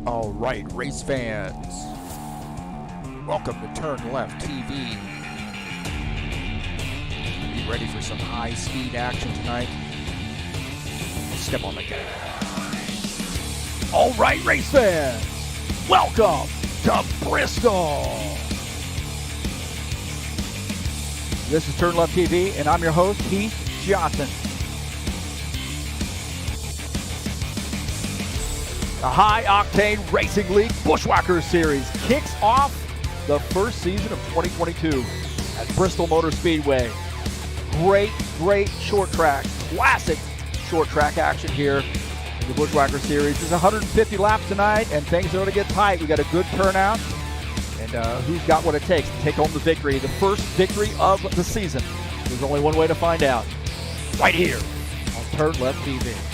All right, race fans, welcome to TurnLeftTV. Be ready for some high-speed action tonight. Step on the gas. All right, race fans, welcome to Bristol. This is TurnLeftTV, and I'm your host, Heath Johnson. The High Octane Racing League Buschwackers Series kicks off the first season of 2022 at Bristol Motor Speedway. Great short track, classic short track action here in the Buschwackers Series. There's 150 laps tonight, and things are going to get tight. We got a good turnout, and who's got what it takes to take home the victory? The first victory of the season. There's only one way to find out. Right here on TurnLeftTV.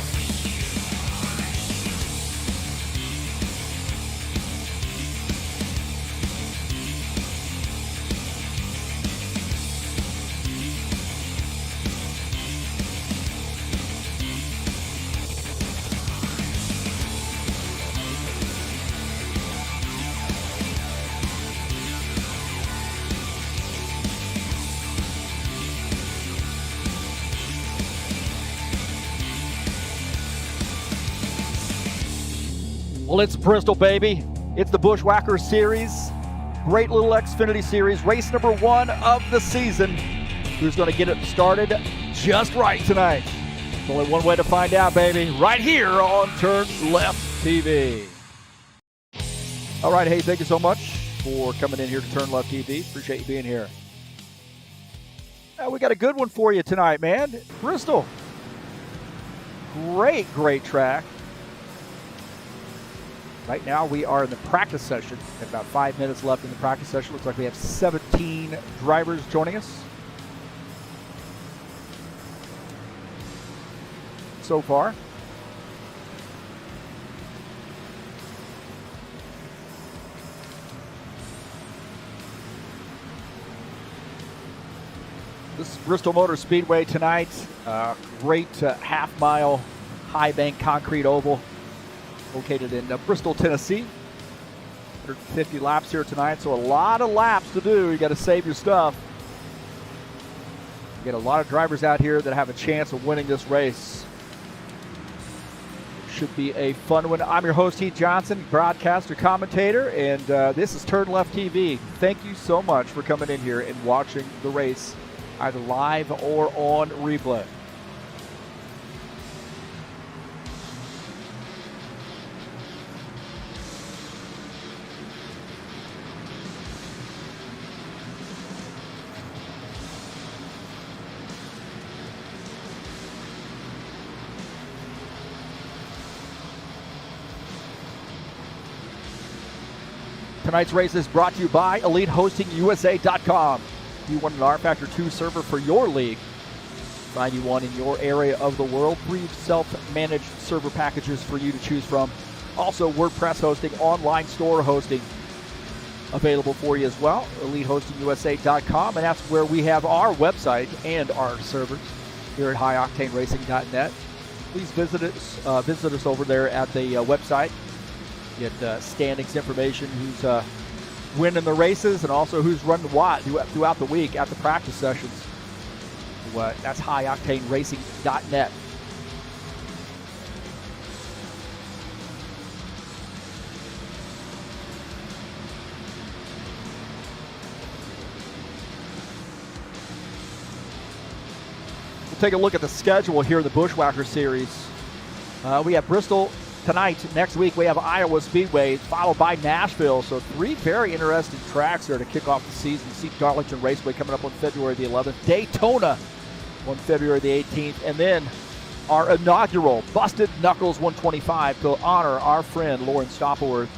Well, it's Bristol, baby. It's the Buschwackers Series. Great little Xfinity Series. Race number 1 of the season. Who's going to get it started just right tonight? There's only one way to find out, baby. Right here on TurnLeftTV. All right, hey, thank you so much for coming in here to TurnLeftTV. Appreciate you being here. We got a good one for you tonight, man. Bristol. Great track. Right now we are in the practice session. About 5 minutes left in the practice session. Looks like we have 17 drivers joining us so far. This is Bristol Motor Speedway tonight. Great half-mile high bank concrete oval. Located in Bristol, Tennessee. 150 laps here tonight, so a lot of laps to do. You got to save your stuff. You get a lot of drivers out here that have a chance of winning this race. Should be a fun one. I'm your host, Heath Johnson, broadcaster, commentator, and this is TurnLeftTV. Thank you so much for coming in here and watching the race, either live or on replay. Tonight's race is brought to you by EliteHostingUSA.com. If you want an rFactor 2 server for your league, find you one in your area of the world. 3 self-managed server packages for you to choose from. Also, WordPress hosting, online store hosting available for you as well. EliteHostingUSA.com, and that's where we have our website and our servers here at HighOctaneRacing.net. Please visit us over there at the website. Get standings information, who's winning the races, and also who's running what throughout the week at the practice sessions. That's HighOctaneRacing.net. We'll take a look at the schedule here in the Buschwackers Series. We have Bristol tonight. Next week we have Iowa Speedway, followed by Nashville. So 3 very interesting tracks there to kick off the season. See Darlington Raceway coming up on February the 11th. Daytona on February the 18th. And then our inaugural Busted Knuckles 125 to honor our friend Lauren Stopperworth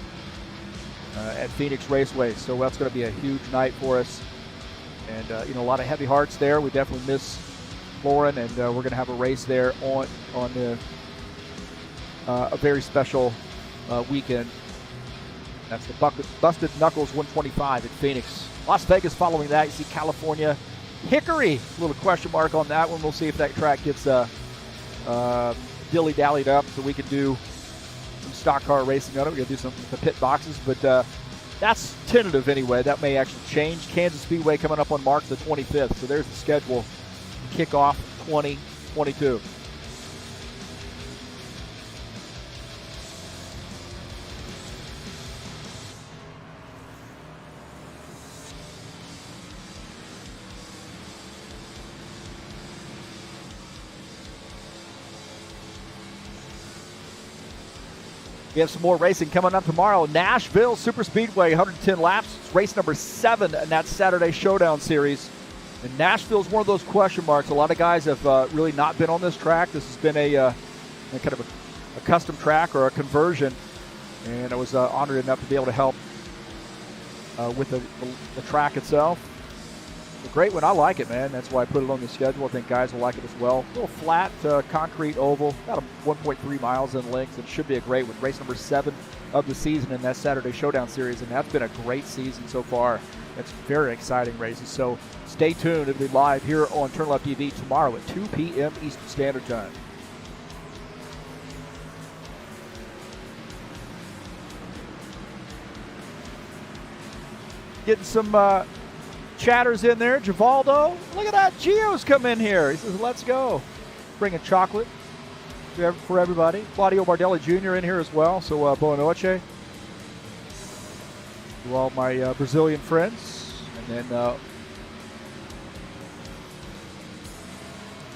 at Phoenix Raceway. So that's going to be a huge night for us. And, a lot of heavy hearts there. We definitely miss Lauren, and we're going to have a race there on the a very special weekend. That's the Busted Knuckles 125 at Phoenix. Las Vegas following that. You see California. Hickory, a little question mark on that one. We'll see if that track gets dilly-dallied up so we can do some stock car racing on it. We're going to do some with the pit boxes, but that's tentative anyway. That may actually change. Kansas Speedway coming up on March the 25th. So there's the schedule to kick off 2022. We have some more racing coming up tomorrow. Nashville Super Speedway, 110 laps. It's race number 7 in that Saturday Showdown Series. And Nashville is one of those question marks. A lot of guys have really not been on this track. This has been a kind of a custom track or a conversion. And I was honored enough to be able to help with the track itself. A great one. I like it, man. That's why I put it on the schedule. I think guys will like it as well. A little flat concrete oval, about 1.3 miles in length. It should be a great one. Race number 7 of the season in that Saturday Showdown Series, and that's been a great season so far. It's very exciting races. So stay tuned. It'll be live here on TurnLeftTV tomorrow at 2 p.m. Eastern Standard Time. Getting some chatters in there. Givaldo, look at that. Gio's come in here. He says, let's go. Bringing chocolate for everybody. Claudio Bardelli Jr. in here as well. So, boa noche to all my Brazilian friends. And then,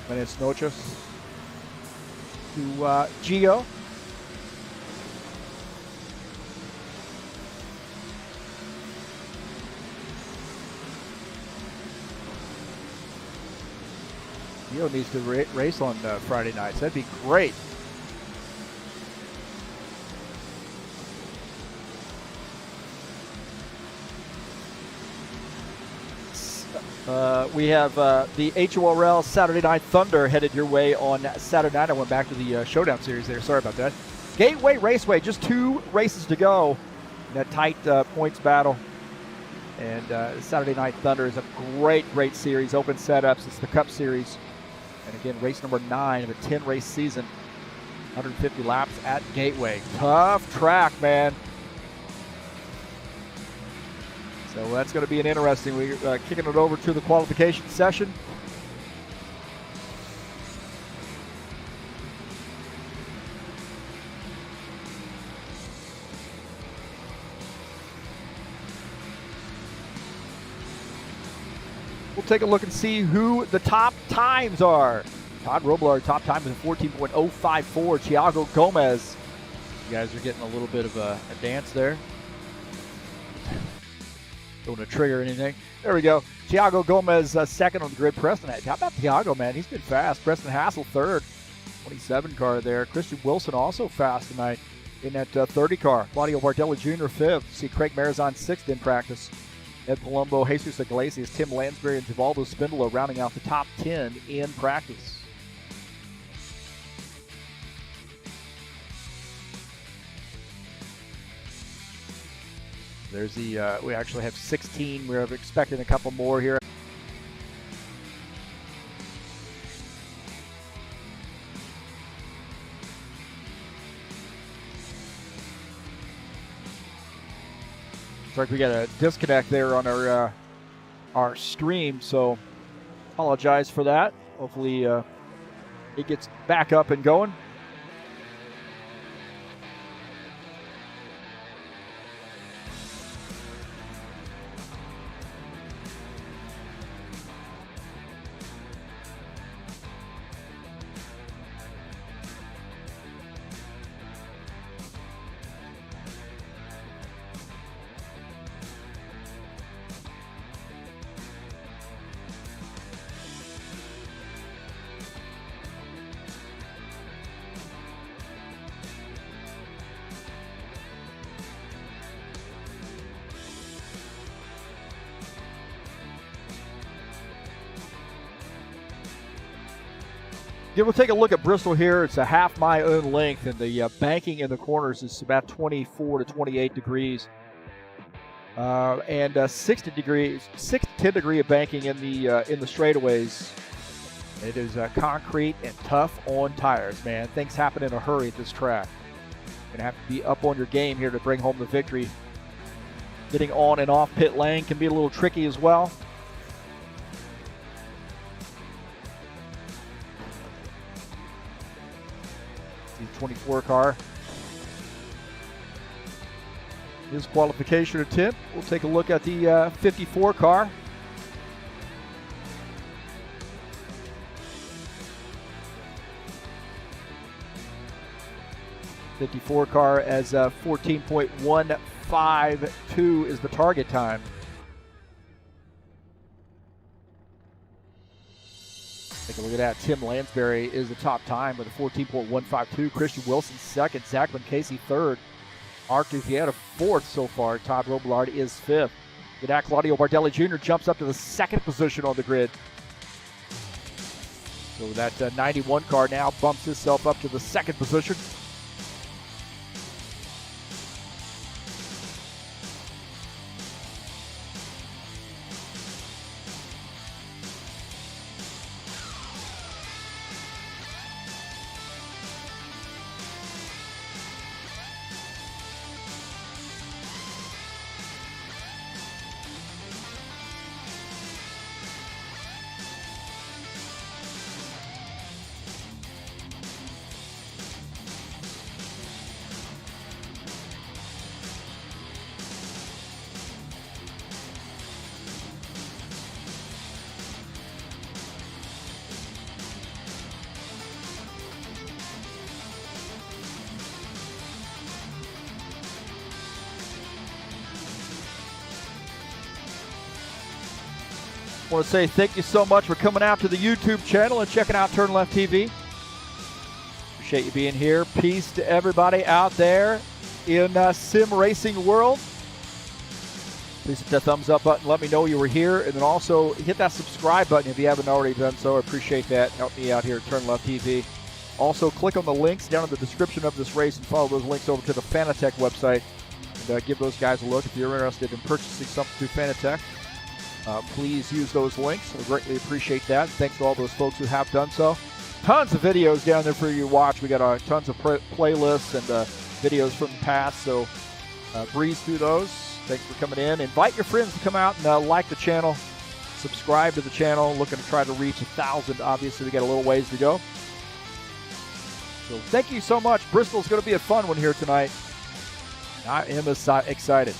buenas noches to Gio. Gio needs to race on Friday nights. That'd be great. We have the HORL Saturday Night Thunder headed your way on Saturday night. I went back to the Showdown Series there. Sorry about that. Gateway Raceway, just 2 races to go in that tight points battle. And Saturday Night Thunder is a great series. Open setups. It's the Cup Series. And again, race number 9 of a 10-race season. 150 laps at Gateway. Tough track, man. So that's going to be an interesting. We're kicking it over to the qualification session. We'll take a look and see who the top times are. Todd Robillard, top time is a 14.054. Thiago Gomez. You guys are getting a little bit of a dance there. Don't want to trigger anything. There we go. Thiago Gomez second on the grid. Preston, how about Thiago, man? He's been fast. Preston Hassel third. 27 car there. Christian Wilson also fast tonight in that 30 car. Claudio Bardelli Jr. fifth. See Craig Marizon sixth in practice. Ed Palumbo, Jesus Iglesias, Tim Lansbury, and Givaldo Spindola rounding out the top 10 in practice. There's the, we actually have 16. We're expecting a couple more here. Looks like we got a disconnect there on our stream, so apologize for that. Hopefully it gets back up and going. Yeah, we'll take a look at Bristol here. It's a half mile in length, and the banking in the corners is about 24 to 28 degrees. And 6 to 10 degree of banking in the straightaways. It is concrete and tough on tires, man. Things happen in a hurry at this track. Going to have to be up on your game here to bring home the victory. Getting on and off pit lane can be a little tricky as well. The 24 car. His qualification attempt. We'll take a look at the 54 car. '54 car as 14.152 is the target time. Take a look at that. Tim Lansbury is the top time with a 14.152. Christian Wilson second. Zachman Casey third. Arctic Vieta fourth so far. Todd Robillard is fifth. Look at that. Claudio Bardelli Jr. jumps up to the second position on the grid. So that 91 car now bumps itself up to the second position. I want to say thank you so much for coming out to the YouTube channel and checking out TurnLeftTV. Appreciate you being here. Peace to everybody out there in sim racing world. Please hit that thumbs up button. Let me know you were here. And then also hit that subscribe button if you haven't already done so. I appreciate that. Help me out here at TurnLeftTV. Also, click on the links down in the description of this race and follow those links over to the Fanatec website. And give those guys a look if you're interested in purchasing something through Fanatec. Please use those links. I greatly appreciate that. Thanks to all those folks who have done so. Tons of videos down there for you to watch. We got tons of playlists and videos from the past, so breeze through those. Thanks for coming in. Invite your friends to come out and like the channel, subscribe to the channel. Looking to try to reach 1,000. Obviously, we got a little ways to go. So thank you so much. Bristol's going to be a fun one here tonight. I am excited.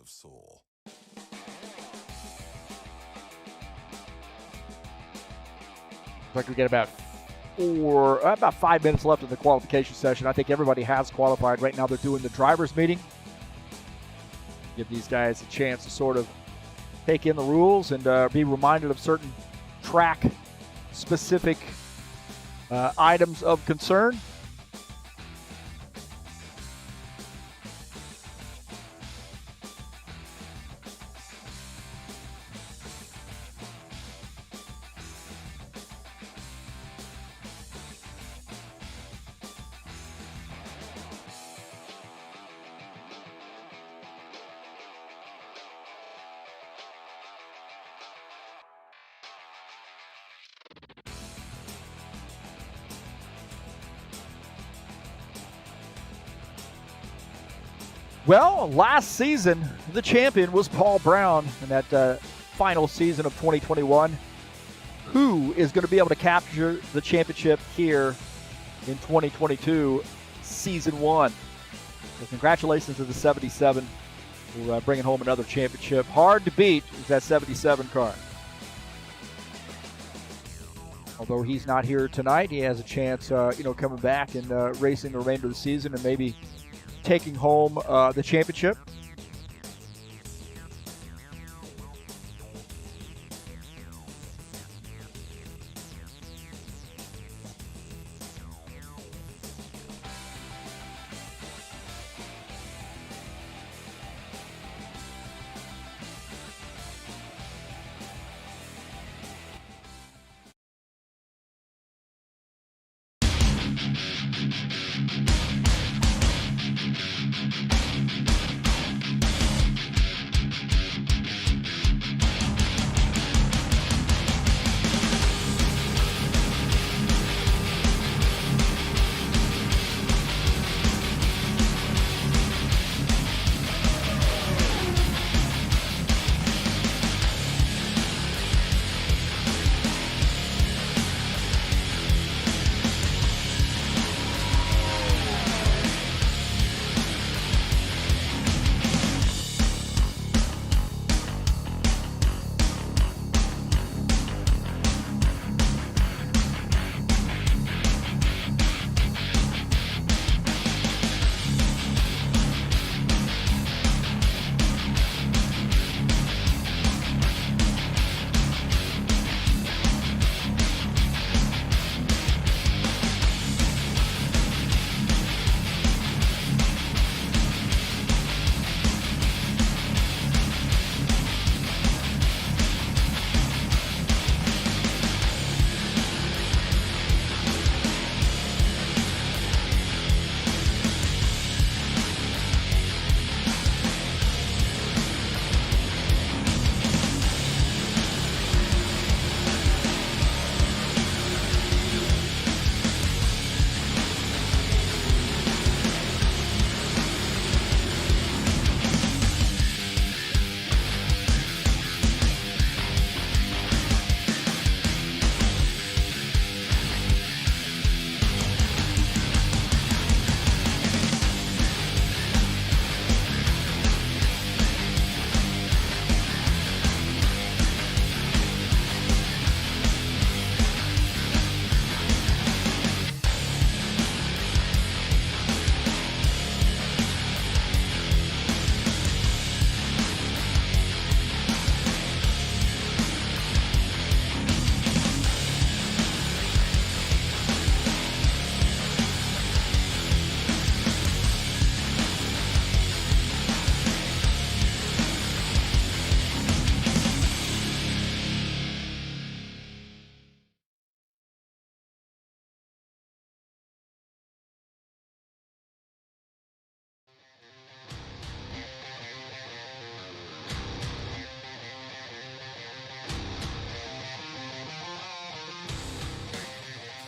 Soul. Like we get about 5 minutes left in the qualification session. I think everybody has qualified. Right now they're doing the drivers meeting. Give these guys a chance to sort of take in the rules and be reminded of certain track specific items of concern. Well, last season, the champion was Paul Brown in that final season of 2021. Who is going to be able to capture the championship here in 2022, Season 1? So congratulations to the 77 for bringing home another championship. Hard to beat is that 77 car. Although he's not here tonight, he has a chance, coming back and racing the remainder of the season and maybe taking home the championship.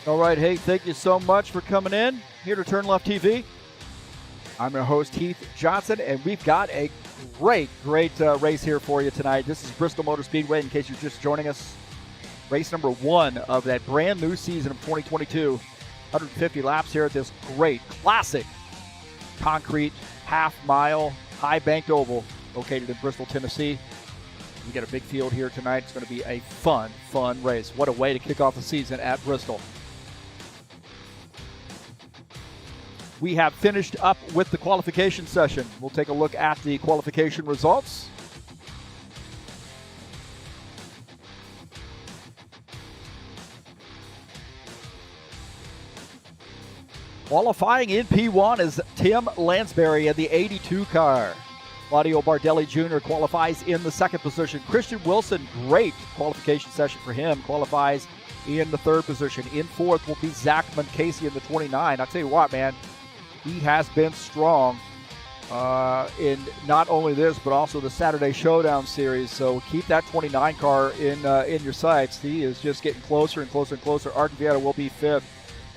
All right, hey, thank you so much for coming in here to TurnLeftTV. I'm your host, Heath Johnson, and we've got a great race here for you tonight. This is Bristol Motor Speedway, in case you're just joining us. Race number 1 of that brand new season of 2022. 150 laps here at this great, classic, concrete, half-mile, high-banked oval located in Bristol, Tennessee. We got a big field here tonight. It's going to be a fun race. What a way to kick off the season at Bristol. We have finished up with the qualification session. We'll take a look at the qualification results. Qualifying in P1 is Tim Lansbury in the 82 car. Claudio Bardelli Jr. qualifies in the 2nd position. Christian Wilson, great qualification session for him, qualifies in the 3rd position. In 4th will be Zach Casey in the 29. I'll tell you what, man, he has been strong in not only this, but also the Saturday Showdown Series. So keep that 29 car in your sights. He is just getting closer and closer and closer. Arden Vieta will be 5th.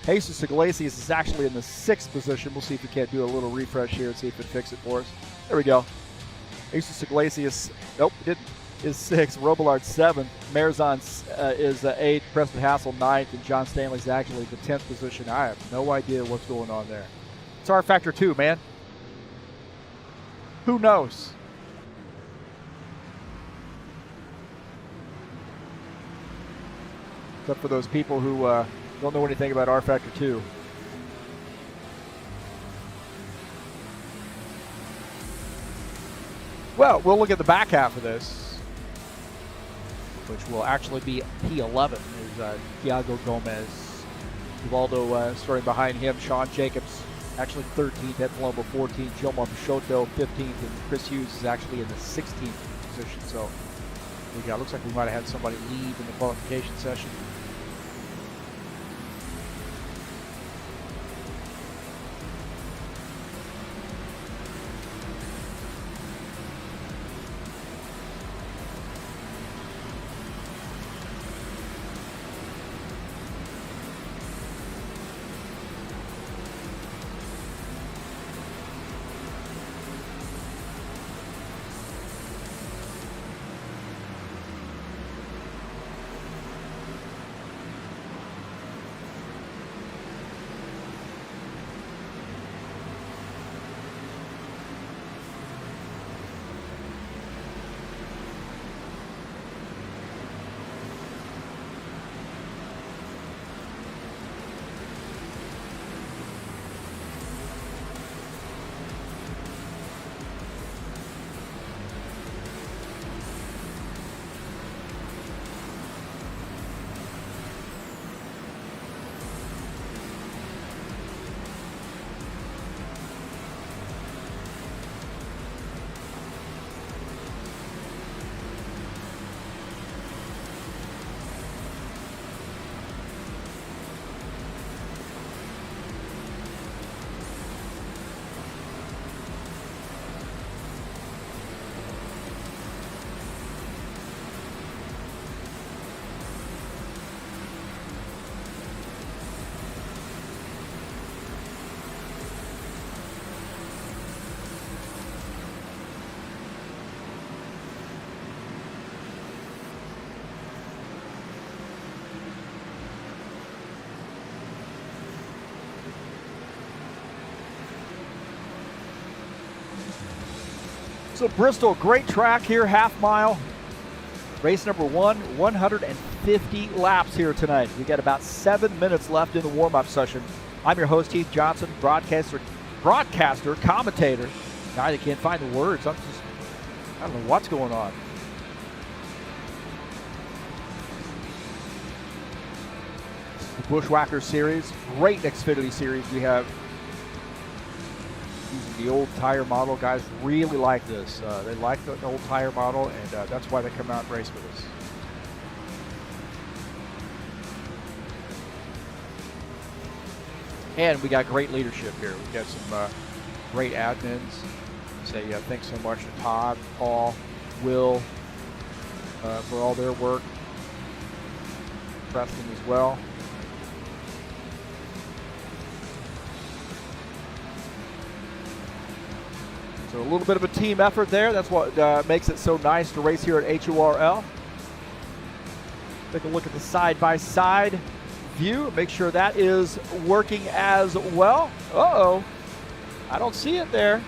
Jesus Iglesias is actually in the 6th position. We'll see if we can't do a little refresh here and see if it fixes it for us. There we go. Jesus Iglesias, nope, didn't, is 6th. Robillard 7th. Marzon is 8th. Preston Hassel 9th. And John Stanley's actually the 10th position. I have no idea what's going on there. It's rFactor 2, man. Who knows? Except for those people who don't know anything about rFactor 2. Well, we'll look at the back half of this, which will actually be P11. Is Thiago Gomez. Ubaldo starting behind him. Sean Jacobs actually 13th, Ed Palumbo 14th, Gilmar Peixoto 15th, and Chris Hughes is actually in the 16th position. So looks like we might have had somebody leave in the qualification session. So Bristol, great track here, half mile. Race number 1, 150 laps here tonight. We got about 7 minutes left in the warm-up session. I'm your host, Heath Johnson, broadcaster, commentator. Guy that can't find the words. I don't know what's going on. The Buschwackers series, great Xfinity series we have. Using the old tire model. Guys really like this. They like the old tire model, and that's why they come out and race with us. And we got great leadership here. We got some great admins. Say thanks so much to Todd, Paul, Will for all their work. Preston as well. So a little bit of a team effort there. That's what makes it so nice to race here at HORL. Take a look at the side-by-side view. Make sure that is working as well. Uh-oh. I don't see it there.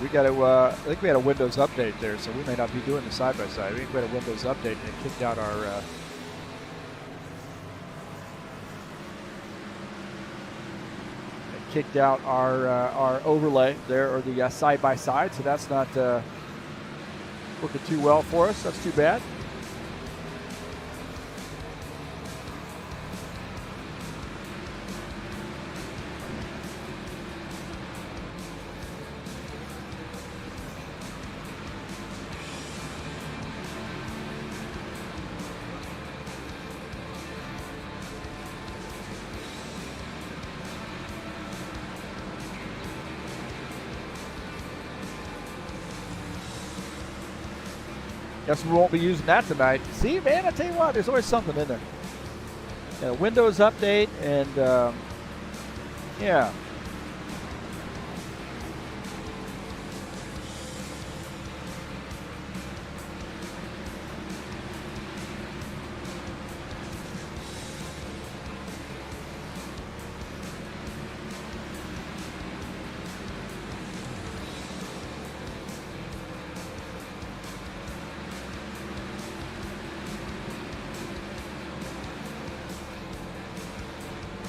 We got to, I think we had a Windows update there, so we may not be doing the side-by-side. We had a Windows update and it kicked out our our overlay there, or the side-by-side, so that's not working too well for us. That's too bad. Guess we won't be using that tonight. See, man, I tell you what, there's always something in there. Yeah, Windows update and, yeah.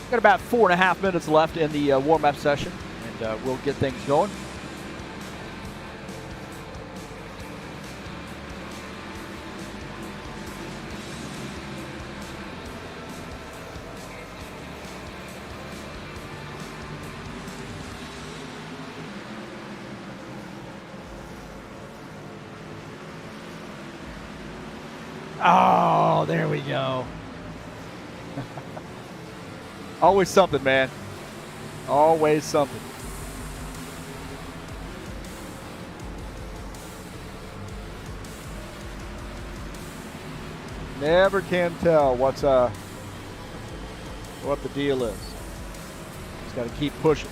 Got about 4.5 minutes left in the warm-up session, and we'll get things going. Oh, there we go. Always something, man. Always something. Never can tell what the deal is. Just got to keep pushing.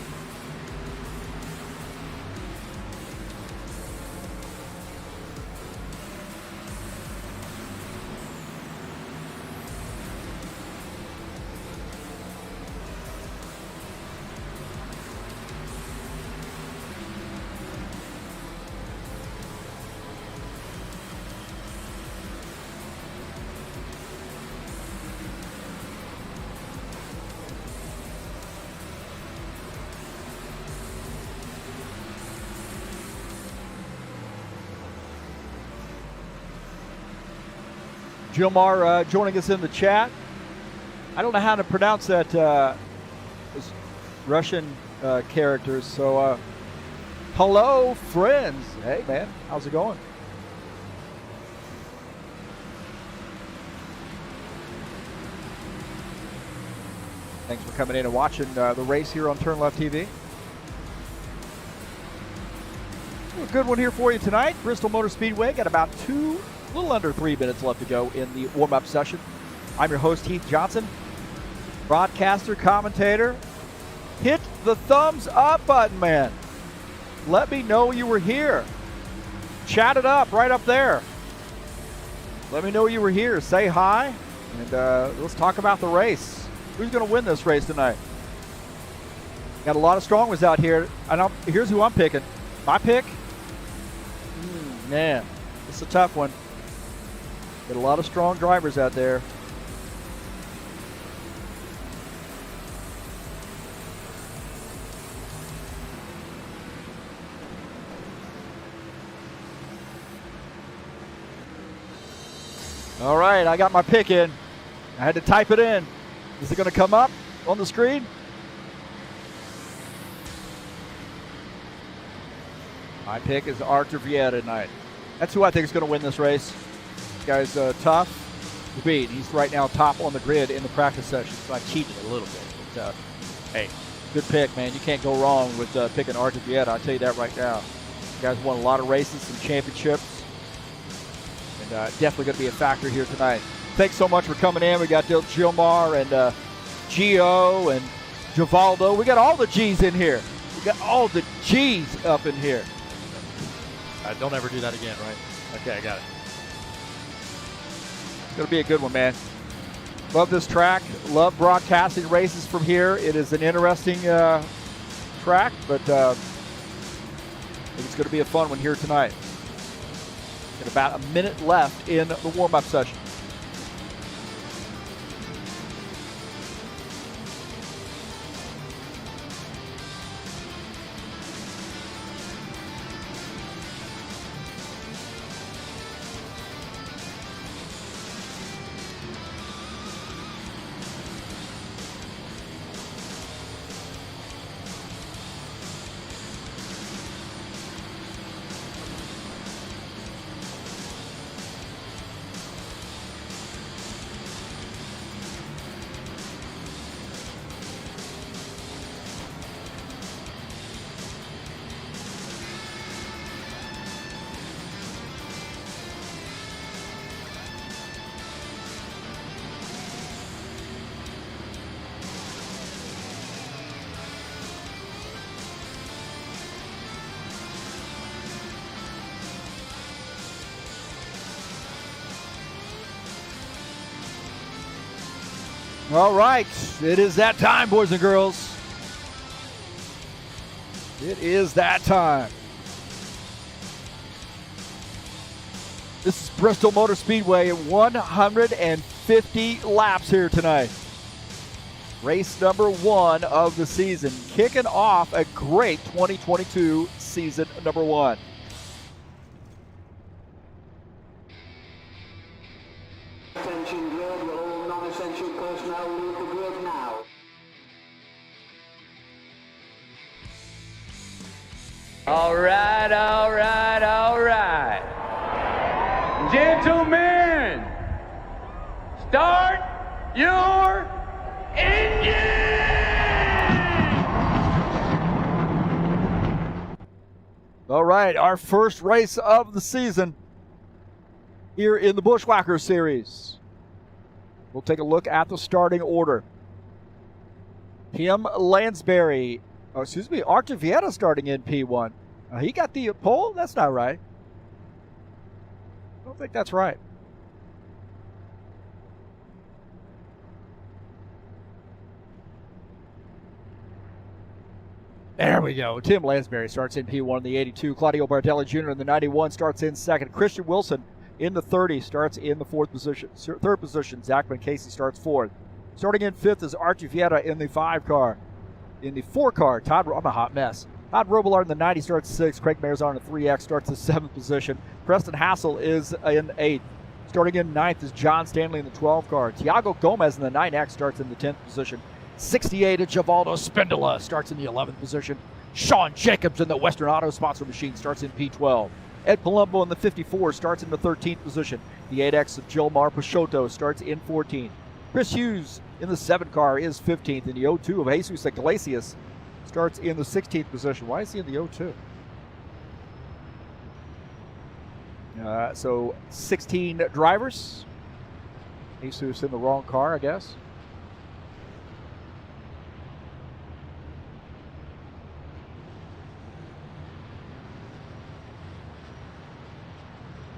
Gilmar joining us in the chat. I don't know how to pronounce that those Russian characters. So, hello, friends. Hey, man, how's it going? Thanks for coming in and watching the race here on TurnLeftTV. A good one here for you tonight. Bristol Motor Speedway got about a little under 3 minutes left to go in the warm-up session. I'm your host, Heath Johnson, broadcaster, commentator. Hit the thumbs up button, man. Let me know you were here. Chat it up right up there. Let me know you were here. Say hi, and let's talk about the race. Who's going to win this race tonight? Got a lot of strong ones out here. Here's who I'm picking. My pick? Man, it's a tough one. Got a lot of strong drivers out there. All right, I got my pick in. I had to type it in. Is it going to come up on the screen? My pick is Artur Vieta tonight. That's who I think is going to win this race. This guy's tough to beat. He's right now top on the grid in the practice session, so I cheated a little bit. But, hey, good pick, man. You can't go wrong with picking Artur Vieta. I'll tell you that right now. The guy's won a lot of races, some championships, and definitely going to be a factor here tonight. Thanks so much for coming in. We got Gilmar and Gio and Givaldo. We got all the G's in here. We got all the G's up in here. Don't ever do that again, right? Okay, I got it. It's going to be a good one, man. Love this track. Love broadcasting races from here. It is an interesting track, but I think it's going to be a fun one here tonight. Got about a minute left in the warm-up session. All right, it is that time, boys and girls. It is that time. This is Bristol Motor Speedway, 150 laps here tonight. Race number 1 of the season, kicking off a great 2022 season number 1. Attention grid, will all non-essential personnel leave the grid now. All right, all right, all right. Gentlemen, start your engine! All right, our first race of the season here in the Buschwackers series. We'll take a look at the starting order. Tim Lansbury, Archivieta starting in P1. He got the pole? That's not right. I don't think that's right. There we go. Tim Lansbury starts in P1 in the 82. Claudio Bardelli Jr. in the 91 starts in second. Christian Wilson in the 30 starts in the third position. Zachman Casey starts fourth. Starting in fifth is Archie Vieta in the 5 car. In the 4 car, I'm a hot mess. Todd Robillard in the 90 starts sixth. Craig Mayerzon in the 3X starts the 7th position. Preston Hassel is in 8th. Starting in 9th is John Stanley in the 12 car. Tiago Gomez in the 9X starts in the 10th position. 68 is Givaldo Spindola starts in the 11th position. Sean Jacobs in the Western Auto Sponsor Machine starts in P12. Ed Palumbo in the 54 starts in the 13th position. The 8X of Gilmar Peixoto starts in 14th. Chris Hughes in the 7 car is 15th. In the 02 of Jesus Iglesias starts in the 16th position. Why is he in the 02? So 16 drivers. Jesus in the wrong car, I guess.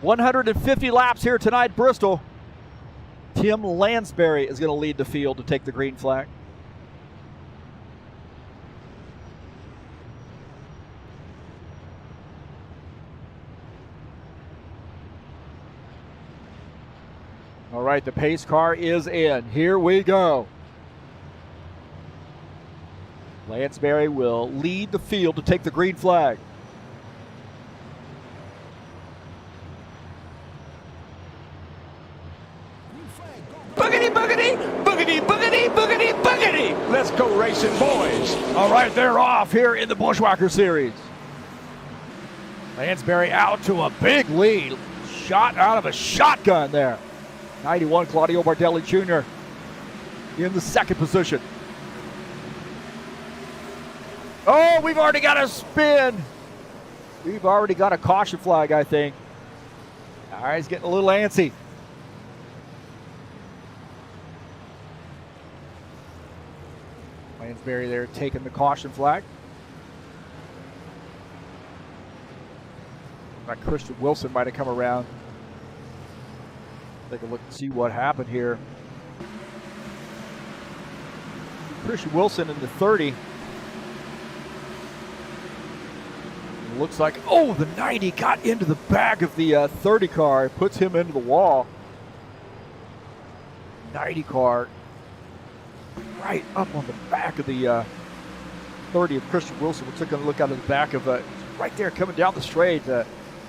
$150 laps here tonight, Bristol. Tim Lansbury is going to lead the field to take the green flag. All right, the pace car is in. Here we go. Lansbury will lead the field to take the green flag. Boogity, boogity, boogity, boogity, boogity, boogity. Let's go racing, boys. All right, they're off here in the Buschwacker Series. Lansbury out to a big lead. Shot out of a shotgun there. 91, Claudio Bardelli Jr. in the 2nd position. Oh, we've already got a spin. We've already got a caution flag, I think. All right, he's getting a little antsy. Lansbury there taking the caution flag. Christian Wilson might have come around. Take a look and see what happened here. Christian Wilson in the 30. It looks like, oh, the 90 got into the back of the 30 car. It puts him into the wall. 90 car right up on the back of the 30 of Christian Wilson. We're taking a look out of the back of right there coming down the straight.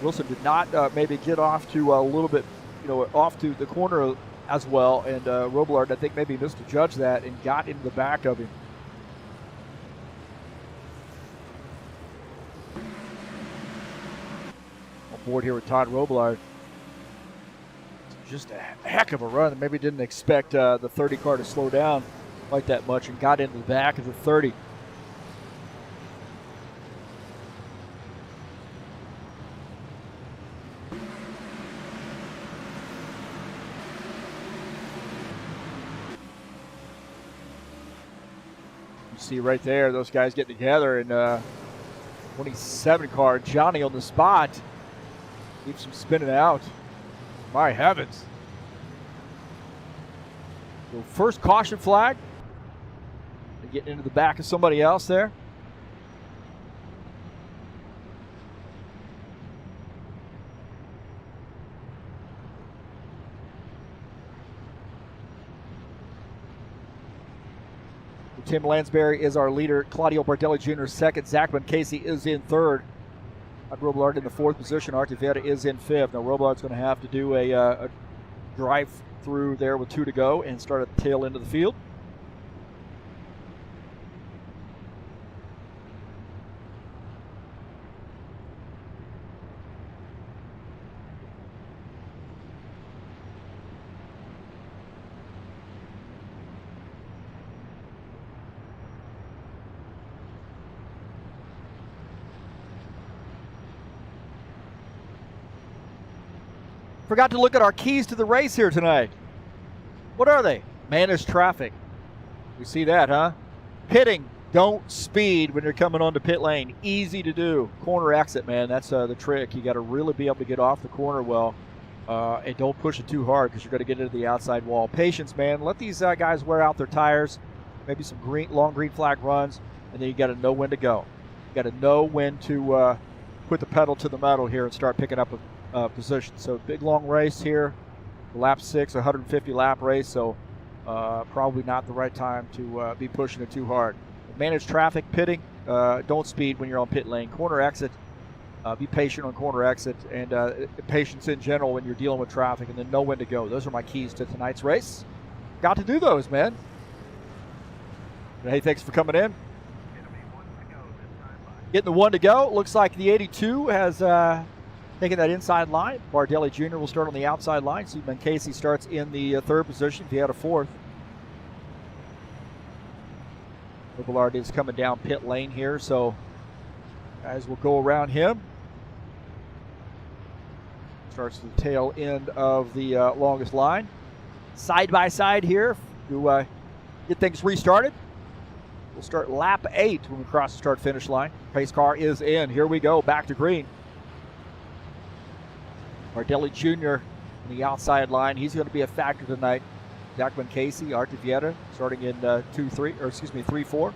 Wilson did not maybe get off to a little bit, off to the corner as well. And Robillard, I think, maybe missed to judge that and got into the back of him. On board here with Todd Robillard. Just a heck of a run. Maybe didn't expect the 30 car to slow down quite that much and got into the back of the 30. See right there, those guys get together, and 27 car Johnny on the spot keeps him spinning out. My heavens! So first caution flag. They're getting into the back of somebody else there. Tim Lansbury is our leader. Claudio Bardelli Jr. second. Zachman Casey is in third. Robillard in the fourth position. Artivetta is in fifth. Now Robillard's going to have to do a drive through there with 2 to go and start at the tail end of the field. Forgot to look at our keys to the race here tonight. What are they? Manage traffic. We see that, huh? Pitting. Don't speed when you're coming onto pit lane. Easy to do. Corner exit, man. That's the trick. You got to really be able to get off the corner well. And don't push it too hard because you're going to get into the outside wall. Patience, man. Let these guys wear out their tires. Maybe some long green flag runs. And then you got to know when to go. You got to know when to put the pedal to the metal here and start picking up a position. So big long race here, lap 6, 150 lap race, so probably not the right time to be pushing it too hard. Manage traffic, pitting, don't speed when you're on pit lane. Corner exit, be patient on corner exit, and patience in general when you're dealing with traffic, and then know when to go. Those are my keys to tonight's race. Got to do those, man. Hey, thanks for coming in. Getting the 1 to go. Looks like the 82 has taking that inside line. Bardelli Jr. will start on the outside line. Seaman Casey starts in the third position if he had a fourth. Robillard is coming down pit lane here, so guys will go around him. Starts at the tail end of the longest line. Side by side here to get things restarted. We'll start lap 8 when we cross the start-finish line. Pace car is in. Here we go, back to green. Bardelli Jr. on the outside line. He's going to be a factor tonight. Zachman Casey, Artivetta starting in 3-4.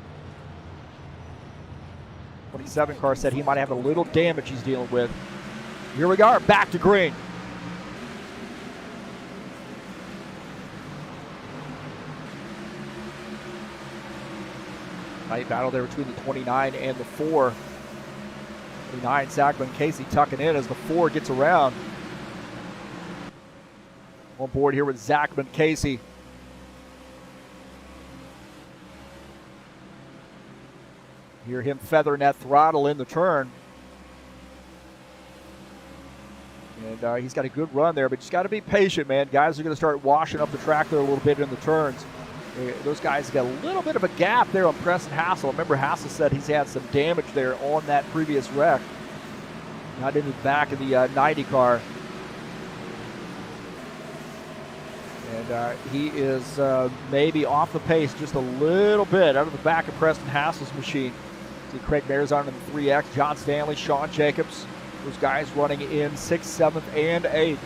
27 car said he might have a little damage he's dealing with. Here we go, back to green. Tight battle there between the 29 and the 4. 29, Zachman Casey tucking in as the 4 gets around. On board here with Zachman Casey. Hear him feathering that throttle in the turn. And he's got a good run there, but just got to be patient, man. Guys are going to start washing up the track there a little bit in the turns. Those guys got a little bit of a gap there on Preston Hassel. Remember, Hassel said he's had some damage there on that previous wreck. Not in the back of the 90 car. And he is maybe off the pace just a little bit out of the back of Preston Hassel's machine. See Craig Marizon in the 3X, John Stanley, Sean Jacobs. Those guys running in 6th, 7th, and 8th.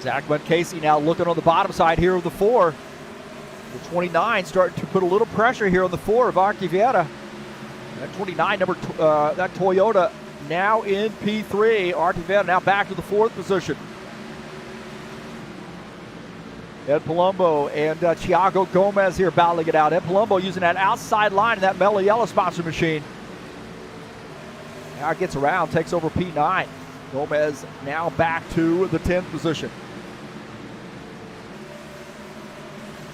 Zach Casey now looking on the bottom side here of the 4. The 29 starting to put a little pressure here on the 4 of Arquivieta. That 29 that Toyota now in P3. Arquivieta now back to the 4th position. Ed Palumbo and Thiago Gomez here battling it out. Ed Palumbo using that outside line in that Mellow Yellow sponsor machine. Now it gets around, takes over P9. Gomez now back to the 10th position.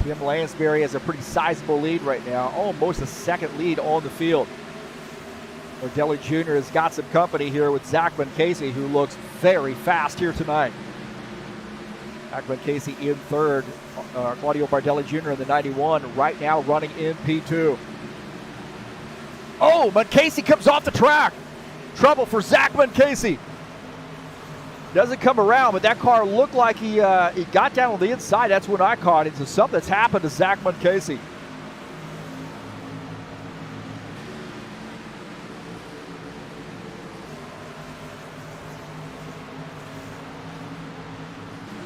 Tim Lansbury has a pretty sizable lead right now, almost a second lead on the field. Bardelli Jr. has got some company here with Zach Casey, who looks very fast here tonight. Zach Casey in 3rd. Claudio Bardelli Jr. in the 91, right now running in P2. Oh, Casey comes off the track. Trouble for Zach Casey. Doesn't come around, but that car looked like he got down on the inside. That's when I caught it. So something that's happened to Zach Casey.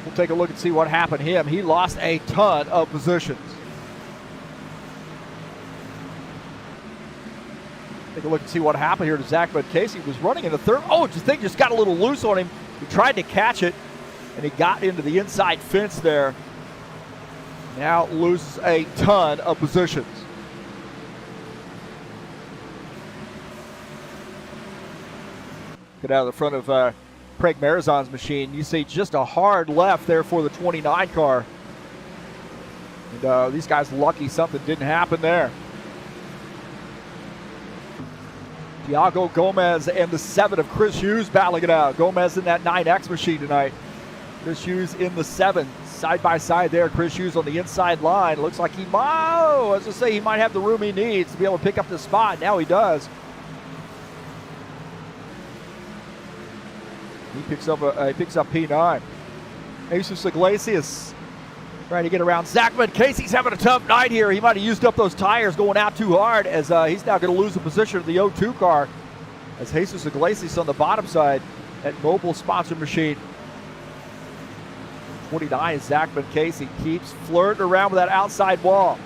We'll take a look and see what happened to him. He lost a ton of positions. Take a look and see what happened here to Zach Casey. He was running in the 3rd. Oh, the thing just got a little loose on him. He tried to catch it, and he got into the inside fence there. Now loses a ton of positions. Get out of the front of Craig Marizon's machine. You see just a hard left there for the 29 car. And these guys lucky something didn't happen there. Thiago Gomez and the 7 of Chris Hughes battling it out. Gomez in that 9X machine tonight. Chris Hughes in the 7. Side by side there. Chris Hughes on the inside line. Looks like he might have the room he needs to be able to pick up the spot. Now he does. He picks up P9. Jesus Iglesias trying to get around Zach Casey's having a tough night here. He might have used up those tires going out too hard, as he's now going to lose the position of the 02 car, as Jesus Iglesias on the bottom side at Mobile sponsor machine. 29 is Zach Casey. Keeps flirting around with that outside wall.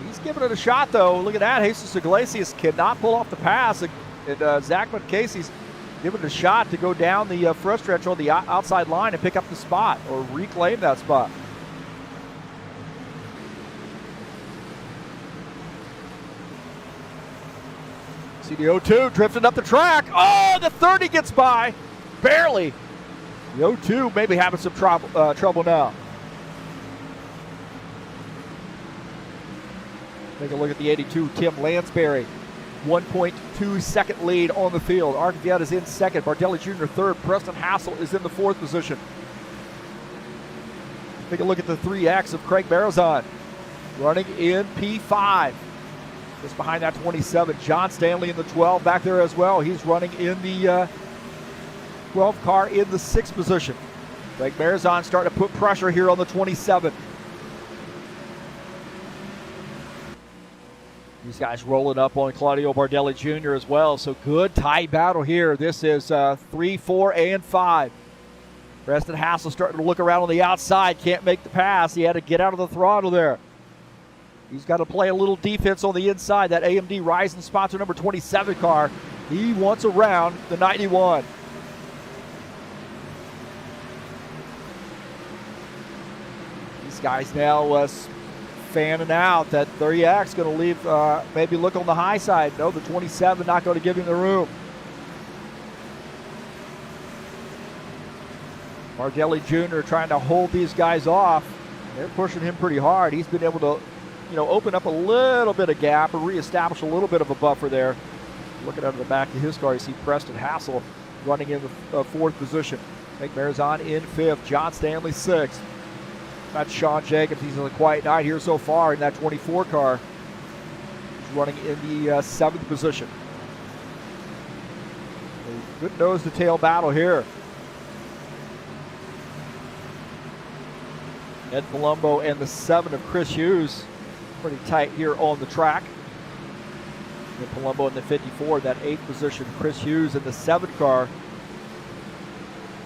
He's giving it a shot though. Look at that. Jesus Iglesias cannot pull off the pass, and Zach Casey's giving it a shot to go down the front stretch on the outside line and pick up the spot or reclaim that spot. See the 02 drifting up the track. Oh, the 30 gets by. Barely. The 02 maybe having some trouble now. Take a look at the 82, Tim Lansbury. 1.2 second lead on the field. Arquivieta is in 2nd. Bardelli Jr. 3rd. Preston Hassel is in the 4th position. Take a look at the 3X of Craig Marizon. Running in P5. Just behind that 27. John Stanley in the 12 back there as well. He's running in the 12 car in the 6th position. Craig Marizon starting to put pressure here on the 27. These guys rolling up on Claudio Bardelli Jr. as well. So good tight battle here. This is 3, 4, and 5. Preston Hassel starting to look around on the outside. Can't make the pass. He had to get out of the throttle there. He's got to play a little defense on the inside. That AMD Ryzen sponsor number 27 car. He wants around the 91. These guys now fanning out. That 30X going to leave, maybe look on the high side. No, the 27 not going to give him the room. Bardelli Jr. trying to hold these guys off. They're pushing him pretty hard. He's been able to, open up a little bit of gap and reestablish a little bit of a buffer there. Looking under the back of his car, you see Preston Hassel running in the 4th position. Craig Marizon in 5th. John Stanley 6th. That's Sean Jacobs. He's on a quiet night here so far in that 24 car. He's running in the 7th position. Good nose-to-tail battle here. Ed Palumbo and the 7 of Chris Hughes. Pretty tight here on the track. Ed Palumbo in the 54, that 8th position. Chris Hughes in the 7 car,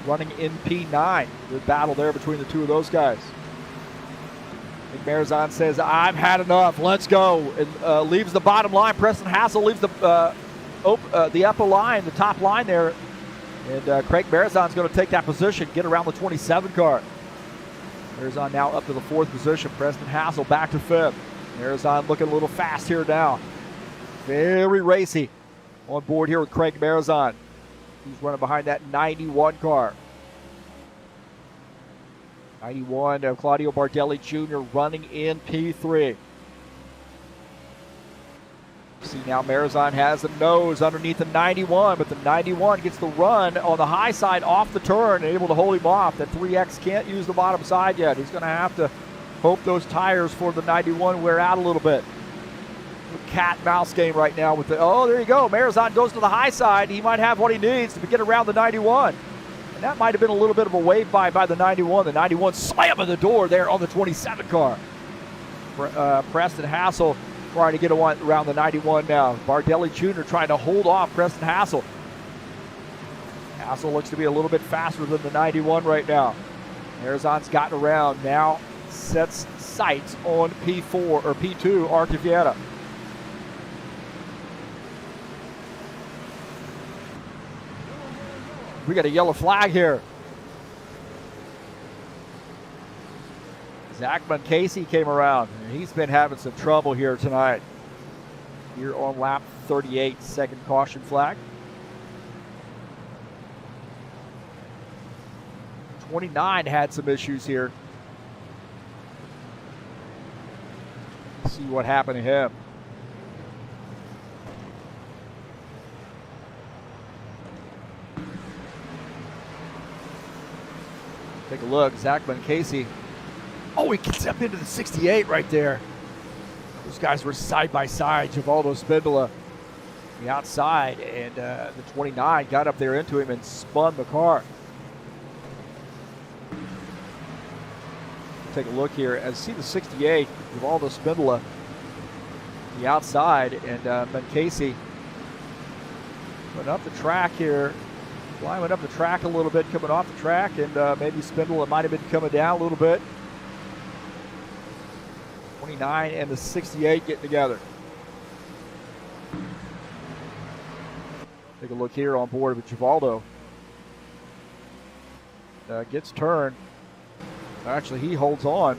running in P9. Good battle there between the two of those guys. Nick Marizan says, I've had enough, let's go. And leaves the bottom line. Preston Hassel leaves the upper line, the top line there. And Craig Marizan's going to take that position, get around the 27 car. Marizan now up to the 4th position. Preston Hassel back to 5th. Marizan looking a little fast here now. Very racy on board here with Craig Marizan. He's running behind that 91 car. 91 of Claudio Bardelli Jr. running in P3. See now Marizan has the nose underneath the 91, but the 91 gets the run on the high side off the turn and able to hold him off. That 3X can't use the bottom side yet. He's going to have to hope those tires for the 91 wear out a little bit. Cat and mouse game right now with the, oh, there you go. Marizan goes to the high side. He might have what he needs to get around the 91. And that might have been a little bit of a wave by the 91. The 91 slamming the door there on the 27 car. Preston Hassel trying to get around the 91 now. Bardelli Jr. trying to hold off Preston Hassel. Hassel looks to be a little bit faster than the 91 right now. Marizan's gotten around, now sets sights on P4 or P2 Artivieta. We got a yellow flag here. Zach Casey came around, and he's been having some trouble here tonight. Here on lap 38, second caution flag. 29 had some issues here. Let's see what happened to him. Take a look, Zach Casey. Oh, he gets up into the 68 right there. Those guys were side by side. Givaldo Spindola the outside, and the 29 got up there into him and spun the car. Take a look here. As see the 68, Givaldo Spindola the outside, and Casey went up the track here. Climbing up the track a little bit, coming off the track, and maybe Spindola might have been coming down a little bit. 29 and the 68 getting together. Take a look here on board with Givaldo. Gets turned. Actually, he holds on.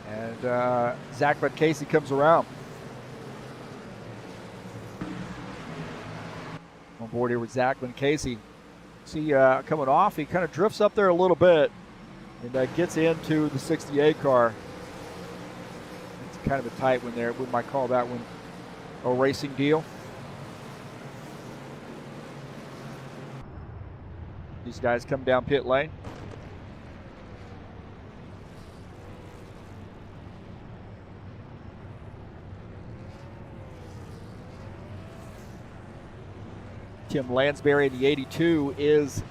And Zach Casey comes around. On board here with Zach Casey. See coming off, he kind of drifts up there a little bit and gets into the 68 car. It's kind of a tight one there. We might call that one a racing deal. These guys come down pit lane. Tim Lansbury in the 82 is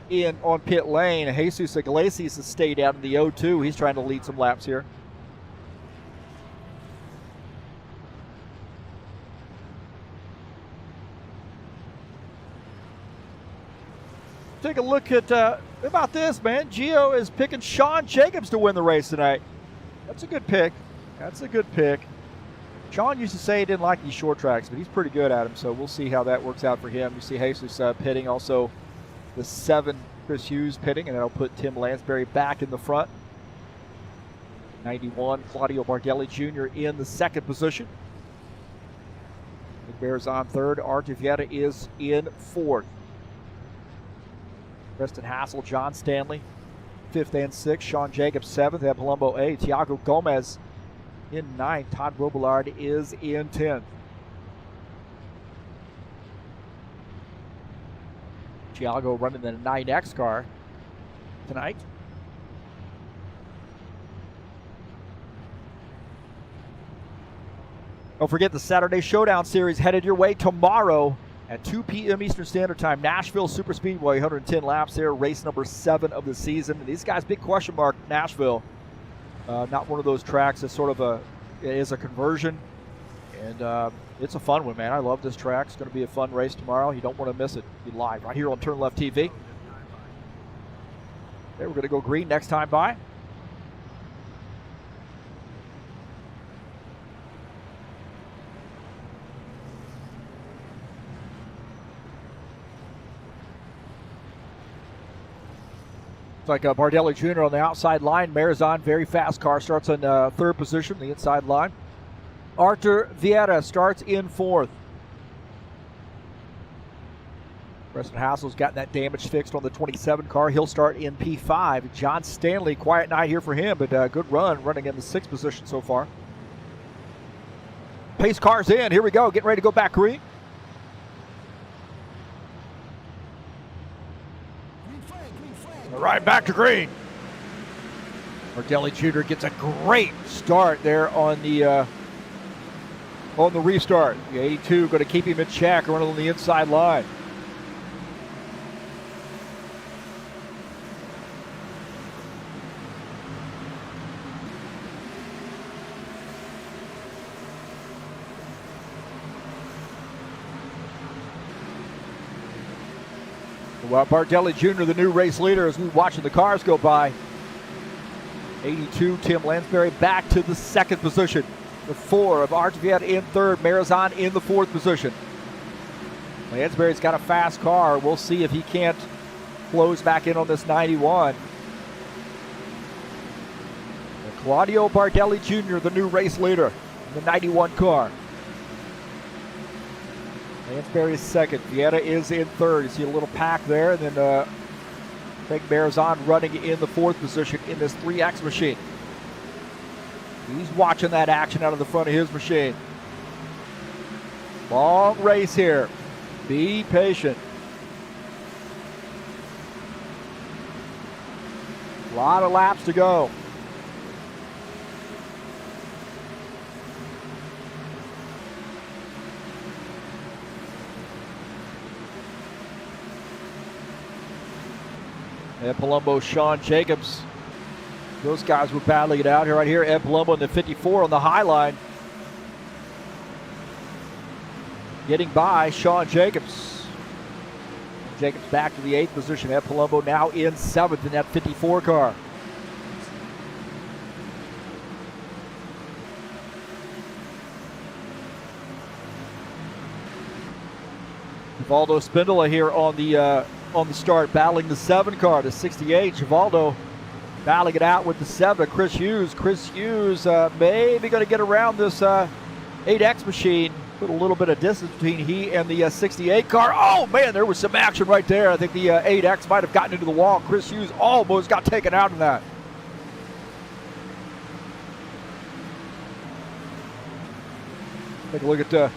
in on pit lane. Jesus Iglesias has stayed out in the 02. He's trying to lead some laps here. Take a look at, about this, man. Gio is picking Sean Jacobs to win the race tonight. That's a good pick. That's a good pick. Sean used to say he didn't like these short tracks, but he's pretty good at them, so we'll see how that works out for him. You see Jesus pitting, also the 7, Chris Hughes pitting, and that'll put Tim Lansbury back in the front. 91, Claudio Bardelli Jr. in the 2nd position. Nick Bears on 3rd. Artivieta is in 4th. Preston Hassel, John Stanley, 5th and 6th. Sean Jacobs, 7th. Ed Palumbo, 8th. Thiago Gomez in 9th. Todd Robillard is in 10th. Thiago running the 9X car tonight. Don't forget the Saturday Showdown Series headed your way tomorrow at 2 p.m. Eastern Standard Time. Nashville Super Speedway, 110 laps there, race number 7 of the season. And these guys, big question mark, Nashville. Not one of those tracks that's sort of it is a conversion. And it's a fun one, man. I love this track. It's going to be a fun race tomorrow. You don't want to miss it. Be live right here on TurnLeftTV. Okay, we're going to go green next time by. It's like Bardelli Jr. on the outside line. Marizon, very fast car, starts on 3rd position, the inside line. Arthur Vieira starts in 4th. Preston Hassel's gotten that damage fixed on the 27 car. He'll start in P5. John Stanley, quiet night here for him, but good run, running in the 6th position so far. Pace cars in. Here we go. Getting ready to go back green. Right back to green. Bardelli Jr. gets a great start there on the restart. The 82 going to keep him in check, running on the inside line. Well, Bardelli Jr., the new race leader, as we're watching the cars go by. 82, Tim Lansbury back to the 2nd position. The 4 of Artviet in 3rd, Marizon in the 4th position. Lansbury's got a fast car. We'll see if he can't close back in on this 91. And Claudio Bardelli Jr., the new race leader, in the 91 car. Lansbury is 2nd. Vieira is in 3rd. You see a little pack there. And then Craig Marizon running in the 4th position in this 3X machine. He's watching that action out of the front of his machine. Long race here. Be patient. A lot of laps to go. Ed Palumbo, Sean Jacobs. Those guys were battling it out here. Right here, Ed Palumbo in the 54 on the high line. Getting by Sean Jacobs. Jacobs back to the 8th position. Ed Palumbo now in 7th in that 54 car. Valdo Spindola here on the start, battling the 7 car, the 68. Givaldo battling it out with the 7. Chris Hughes. Maybe going to get around this 8X machine. Put a little bit of distance between he and the 68 car. Oh, man, there was some action right there. I think the 8X might have gotten into the wall. Chris Hughes almost got taken out in that. Take a look at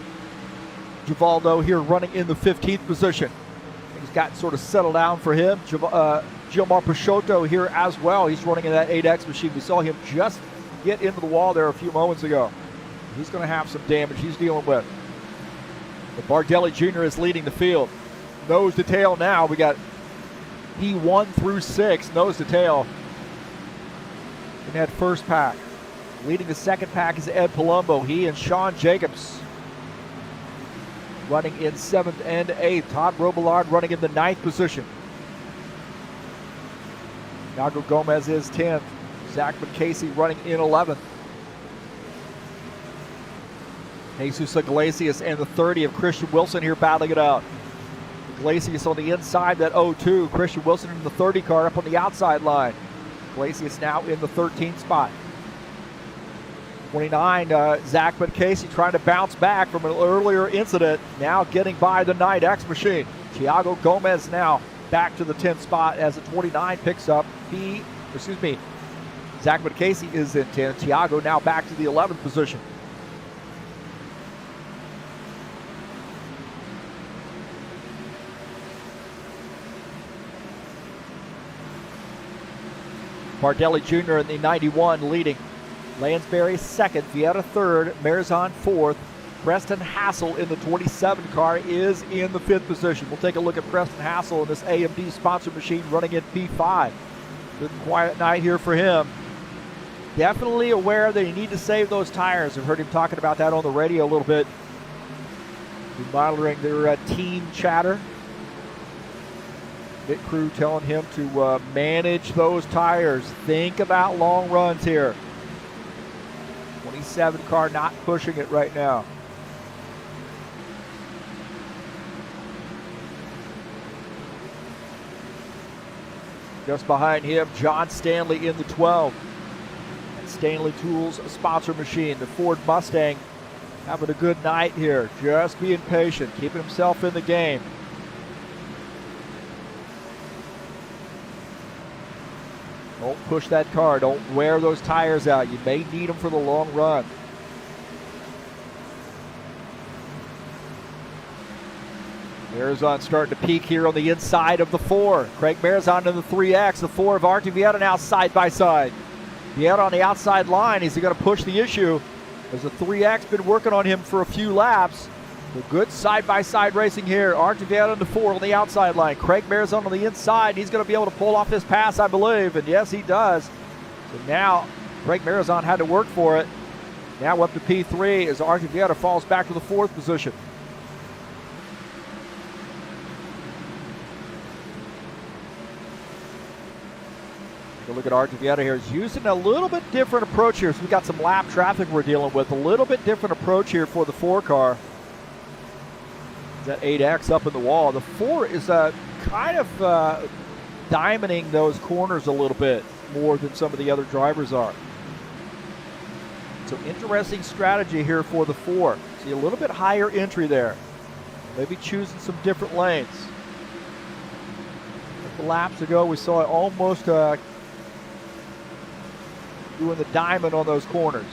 Givaldo here running in the 15th position. He's got sort of settled down for him. Gilmar Peixoto here as well. He's running in that 8X machine. We saw him just get into the wall there a few moments ago. He's going to have some damage he's dealing with. But Bardelli Jr. is leading the field. Nose to tail now. We got P1 through 6, nose to tail. And that first pack. Leading the second pack is Ed Palumbo. He and Sean Jacobs running in 7th and 8th. Todd Robillard running in the 9th position. Iago Gomez is 10th. Zachman Casey running in 11th. Jesus Iglesias and the 30 of Christian Wilson here battling it out. Iglesias on the inside, that 02. Christian Wilson in the 30 car up on the outside line. Iglesias now in the 13th spot. 29, Zachman Casey trying to bounce back from an earlier incident. Now getting by the 9X machine. Thiago Gomez now back to the 10th spot as the 29 picks up. Zachman Casey is in 10th. Thiago now back to the 11th position. Bardelli Jr. in the 91 leading. Lansbury second, Vieira third, Marzon fourth. Preston Hassel in the 27 car is in the 5th position. We'll take a look at Preston Hassel in this AMD sponsor machine running in P5. Good quiet night here for him. Definitely aware that you need to save those tires. I've heard him talking about that on the radio a little bit. Been monitoring their team chatter. Pit crew telling him to manage those tires. Think about long runs here. 27 car not pushing it right now. Just behind him, John Stanley in the 12. And Stanley Tools sponsor machine, the Ford Mustang, having a good night here. Just being patient, keeping himself in the game. Don't push that car. Don't wear those tires out. You may need them for the long run. Marzon starting to peak here on the inside of the 4. Craig Marzon in the 3X. The 4 of Artie Vieira now side by side. Vieira on the outside line. Is he going to push the issue? As the 3X been working on him for a few laps. So good side-by-side racing here. Artie Vieira in the 4 on the outside line. Craig Marzon on the inside. He's going to be able to pull off this pass, I believe. And yes, he does. So now Craig Marzon had to work for it. Now up to P3 as Artie Vieira falls back to the 4th position. Look at Artie Vieira here. He's using a little bit different approach here. So we've got some lap traffic we're dealing with. A little bit different approach here for the 4 car. That 8X up in the wall. The 4 is kind of diamonding those corners a little bit more than some of the other drivers are. So interesting strategy here for the 4. See a little bit higher entry there. Maybe choosing some different lanes. A couple laps ago we saw it almost doing the diamond on those corners.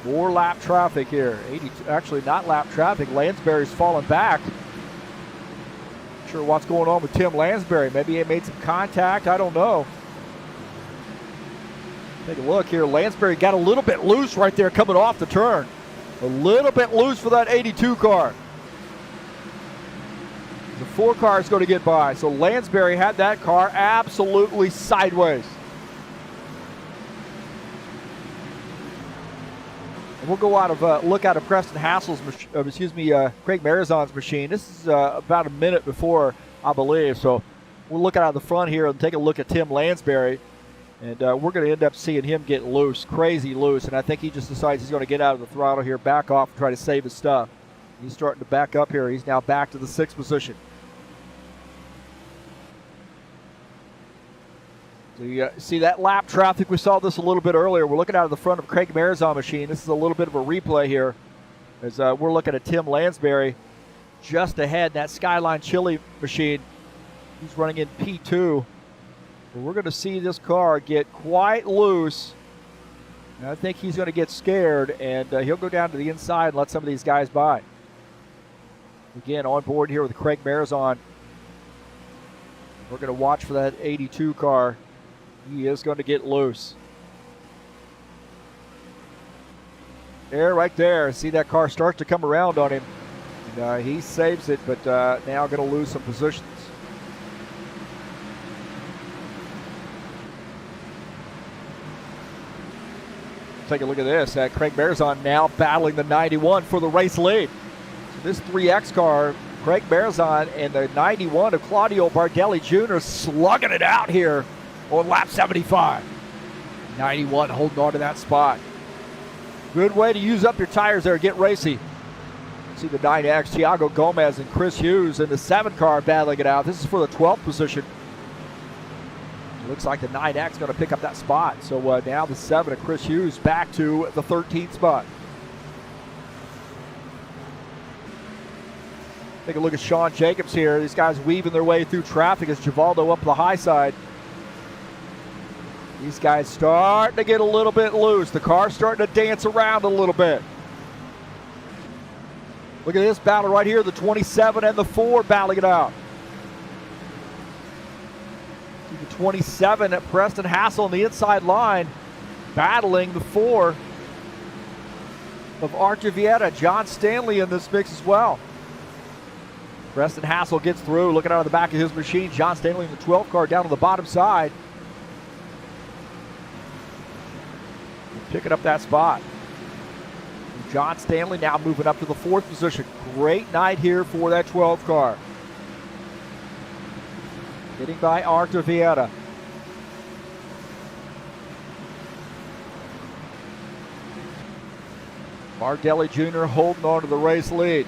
More lap traffic here. 82, actually not lap traffic. Lansbury's falling back. Not sure what's going on with Tim Lansbury. Maybe he made some contact. I don't know. Take a look here. Lansbury got a little bit loose right there coming off the turn. A little bit loose for that 82 car. The 4 car is going to get by. So Lansbury had that car absolutely sideways. And we'll go out of look out of Preston Hassel's, Craig Marzon's machine. This is about a minute before, I believe. So we'll look out of the front here and take a look at Tim Lansbury. And we're going to end up seeing him get loose, crazy loose. And I think he just decides he's going to get out of the throttle here, back off, and try to save his stuff. He's starting to back up here. He's now back to the 6th position. So you see that lap traffic. We saw this a little bit earlier. We're looking out of the front of Craig Marzon machine. This is a little bit of a replay here as we're looking at Tim Lansbury just ahead. That Skyline Chili machine, he's running in P2. But we're going to see this car get quite loose. And I think he's going to get scared, and he'll go down to the inside and let some of these guys by. Again, on board here with Craig Marzon. We're going to watch for that 82 car. He is going to get loose. There, right there. See that car start to come around on him. And, he saves it, but now going to lose some positions. Take a look at this. Craig Marzon now battling the 91 for the race lead. So this 3X car, Craig Marzon and the 91 of Claudio Bardelli Jr. slugging it out here on lap 75. 91 holding on to that spot. Good way to use up your tires there, get racy. See the 9X, Thiago Gomez and Chris Hughes in the 7 car battling it out. This is for the 12th position. It looks like the 9X going to pick up that spot. So now the 7 of Chris Hughes back to the 13th spot. Take a look at Sean Jacobs here. These guys weaving their way through traffic as Givaldo up the high side. These guys starting to get a little bit loose. The car's starting to dance around a little bit. Look at this battle right here. The 27 and the 4 battling it out. The 27 at Preston Hassel on the inside line, battling the 4 of Archer Vieta. John Stanley in this mix as well. Preston Hassel gets through, looking out of the back of his machine. John Stanley in the 12 car down to the bottom side. Picking up that spot. John Stanley now moving up to the 4th position. Great night here for that 12 car. Getting by Archer Vieta. Bardelli Jr. holding on to the race lead.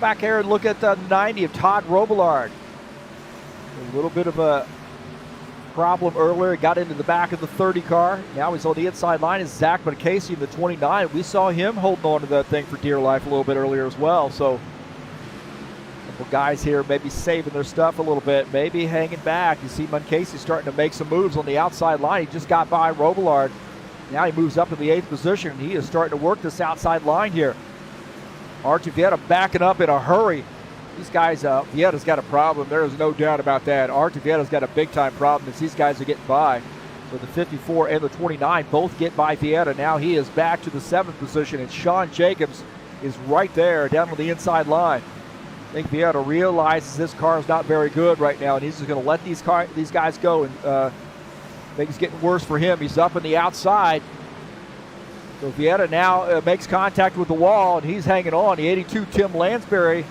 Back here and look at the 90 of Todd Robillard. A little bit of a problem earlier. He got into the back of the 30 car. Now he's on the inside line. Is Zach Casey in the 29. We saw him holding on to that thing for dear life a little bit earlier as well. So a couple guys here maybe saving their stuff a little bit, maybe hanging back. You see Casey starting to make some moves on the outside line. He just got by Robillard. Now he moves up in the 8th position. He is starting to work this outside line here. Archer Vieta backing up in a hurry. These guys, Vieta's got a problem. There is no doubt about that. Archer Vieta's got a big-time problem as these guys are getting by. So the 54 and the 29 both get by Vieta. Now he is back to the 7th position, and Sean Jacobs is right there down on the inside line. I think Vieta realizes this car is not very good right now, and he's just going to let these guys go. And I think it's getting worse for him. He's up in the outside. So Vieta now makes contact with the wall, and he's hanging on. The 82 Tim Lansbury,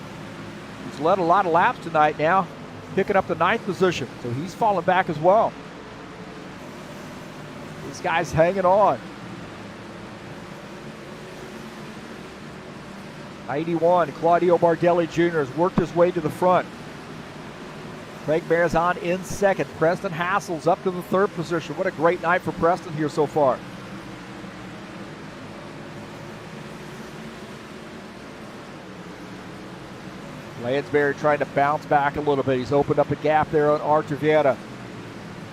he's led a lot of laps tonight now, picking up the 9th position. So he's falling back as well. These guys hanging on. 91, Claudio Bardelli Jr. has worked his way to the front. Craig Marizon in 2nd. Preston Hassel's up to the 3rd position. What a great night for Preston here so far. Lansbury trying to bounce back a little bit. He's opened up a gap there on Archer Vieta.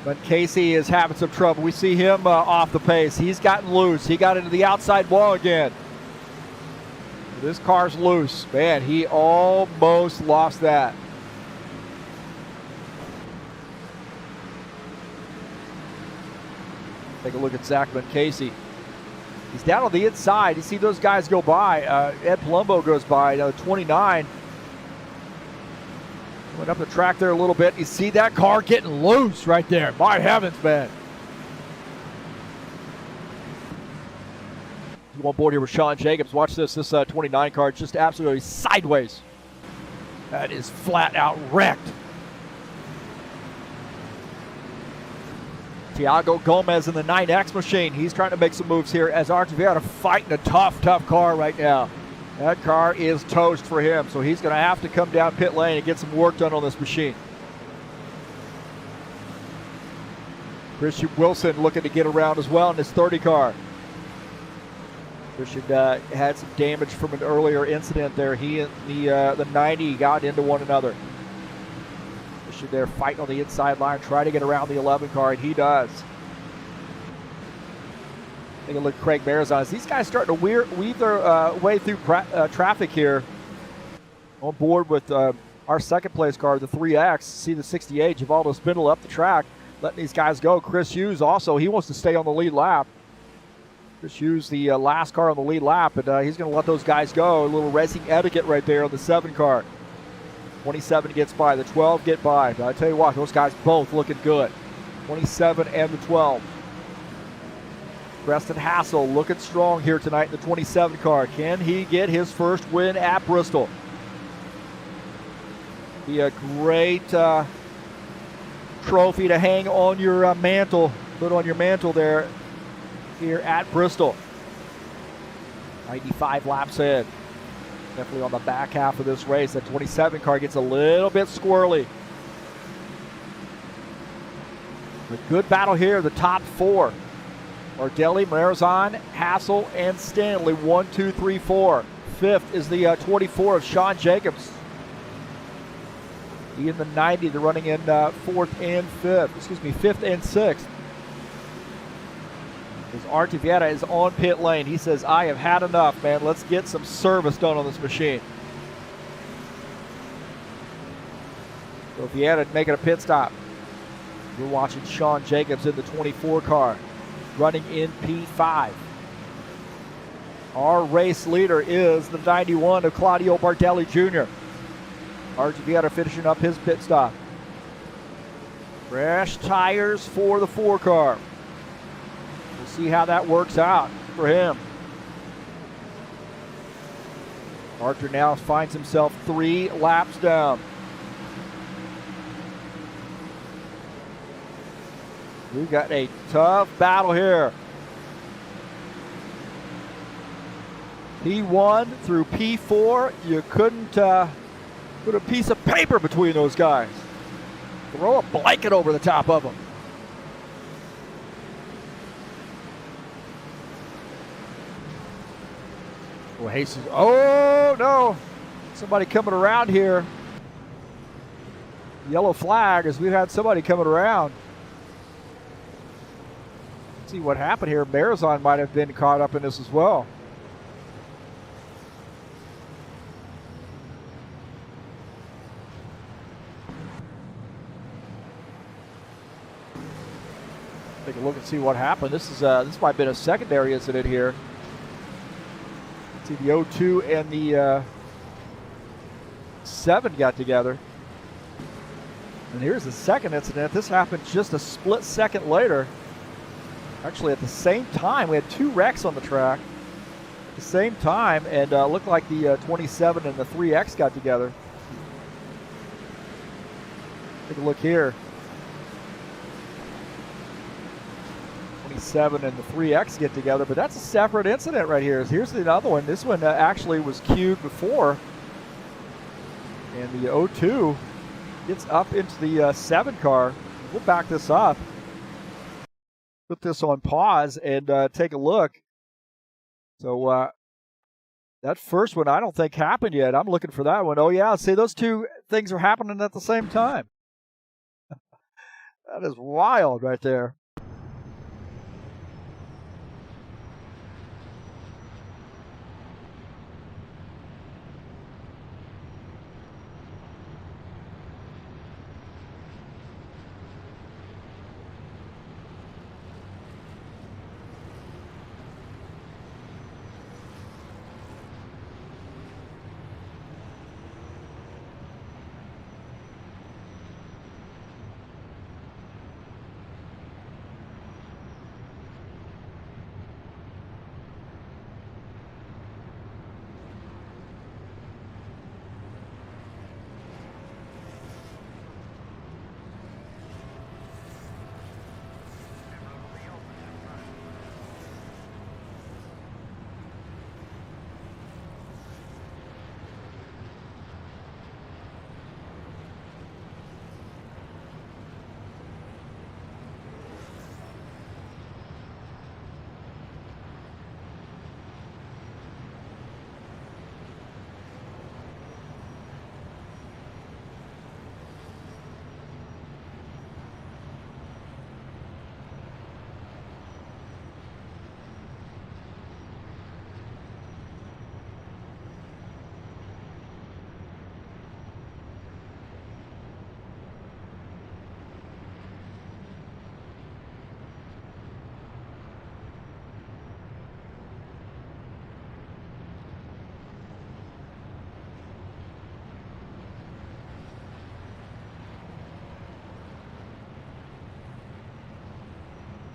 But Casey is having some trouble. We see him off the pace. He's gotten loose. He got into the outside wall again. This car's loose. Man, he almost lost that. Take a look at Zach Casey. He's down on the inside. You see those guys go by. Ed Palumbo goes by. 29. Went up the track there a little bit. You see that car getting loose right there. My heavens, man. You on board here with Sean Jacobs. Watch this. This 29 car just absolutely sideways. That is flat out wrecked. Tiago Gomez in the 9X machine. He's trying to make some moves here as Archer Vieta fighting a tough car right now. That car is toast for him, so he's going to have to come down pit lane and get some work done on this machine. Christian Wilson looking to get around as well in this 30 car. Christian had some damage from an earlier incident there. He and the 90 got into one another. Christian there fighting on the inside line, trying to get around the 11 car, and he does. Take a look at Craig Marizon. These guys starting to weave their way through traffic here. On board with our 2nd place car, the 3X. See the 68, Givaldo Spindle up the track, letting these guys go. Chris Hughes also, he wants to stay on the lead lap. Chris Hughes, the last car on the lead lap, and he's going to let those guys go. A little racing etiquette right there on the 7 car. 27 gets by, the 12 get by. But I tell you what, those guys both looking good. 27 and the 12. Preston Hassel looking strong here tonight in the 27 car. Can he get his first win at Bristol? Be a great trophy to hang on your mantle, put on your mantle there here at Bristol. 95 laps in. Definitely on the back half of this race. That 27 car gets a little bit squirrely. A good battle here, the top 4. Bardelli, Marizon, Hassel, and Stanley. 1, 2, 3, 4. 5th is the 24 of Sean Jacobs. He in the 90, they're running in 4th and 5th. Excuse me, 5th and 6th. As Archer Vieta is on pit lane. He says, I have had enough, man. Let's get some service done on this machine. So Vieta making a pit stop. We're watching Sean Jacobs in the 24 car, running in P5. Our race leader is the 91 of Claudio Bardelli Jr. RGV finishing up his pit stop. Fresh tires for the 4 car. We'll see how that works out for him. Archer now finds himself 3 laps down. We've got a tough battle here. P1 through P4, you couldn't put a piece of paper between those guys. Throw a blanket over the top of them. Well, Hastings, oh no, somebody coming around here. Yellow flag as we've had somebody coming around. Let's see what happened here. Marazon might have been caught up in this as well. Take a look and see what happened. This might have been a secondary incident here. See, the 02 and the 7 got together. And here's the second incident. This happened just a split second later. Actually, at the same time, we had 2 wrecks on the track at the same time, and looked like the 27 and the 3X got together. Take a look here. 27 and the 3X get together, but that's a separate incident right here. Here's the other one. This one actually was queued before, and the 02 gets up into the 7 car. We'll back this up, put this on pause, and take a look. So that first one I don't think happened yet. I'm looking for that one. Oh yeah, see, those 2 things are happening at the same time. That is wild right there.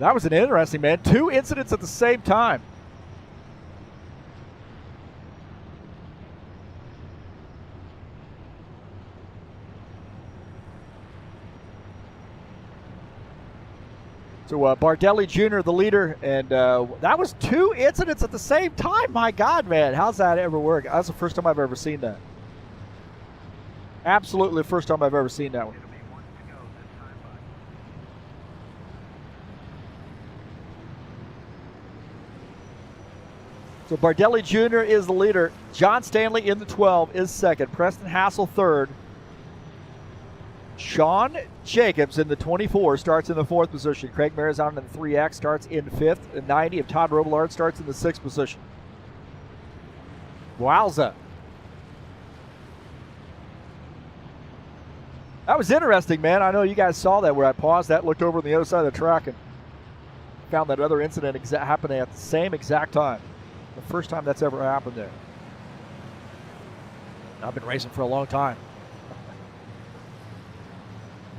That was an interesting, man. 2 incidents at the same time. So Bardelli Jr., the leader, and that was 2 incidents at the same time. My God, man, how's that ever work? That's the first time I've ever seen that. Absolutely the first time I've ever seen that one. So Bardelli Jr. is the leader. John Stanley in the 12 is second. Preston Hassel third. Sean Jacobs in the 24 starts in the 4th position. Craig Marazon in the 3X starts in 5th. The 90 of Todd Robillard starts in the 6th position. Wowza. That was interesting, man. I know you guys saw that where I paused that, looked over on the other side of the track, and found that other incident happening at the same exact time. The first time that's ever happened there. I've been racing for a long time.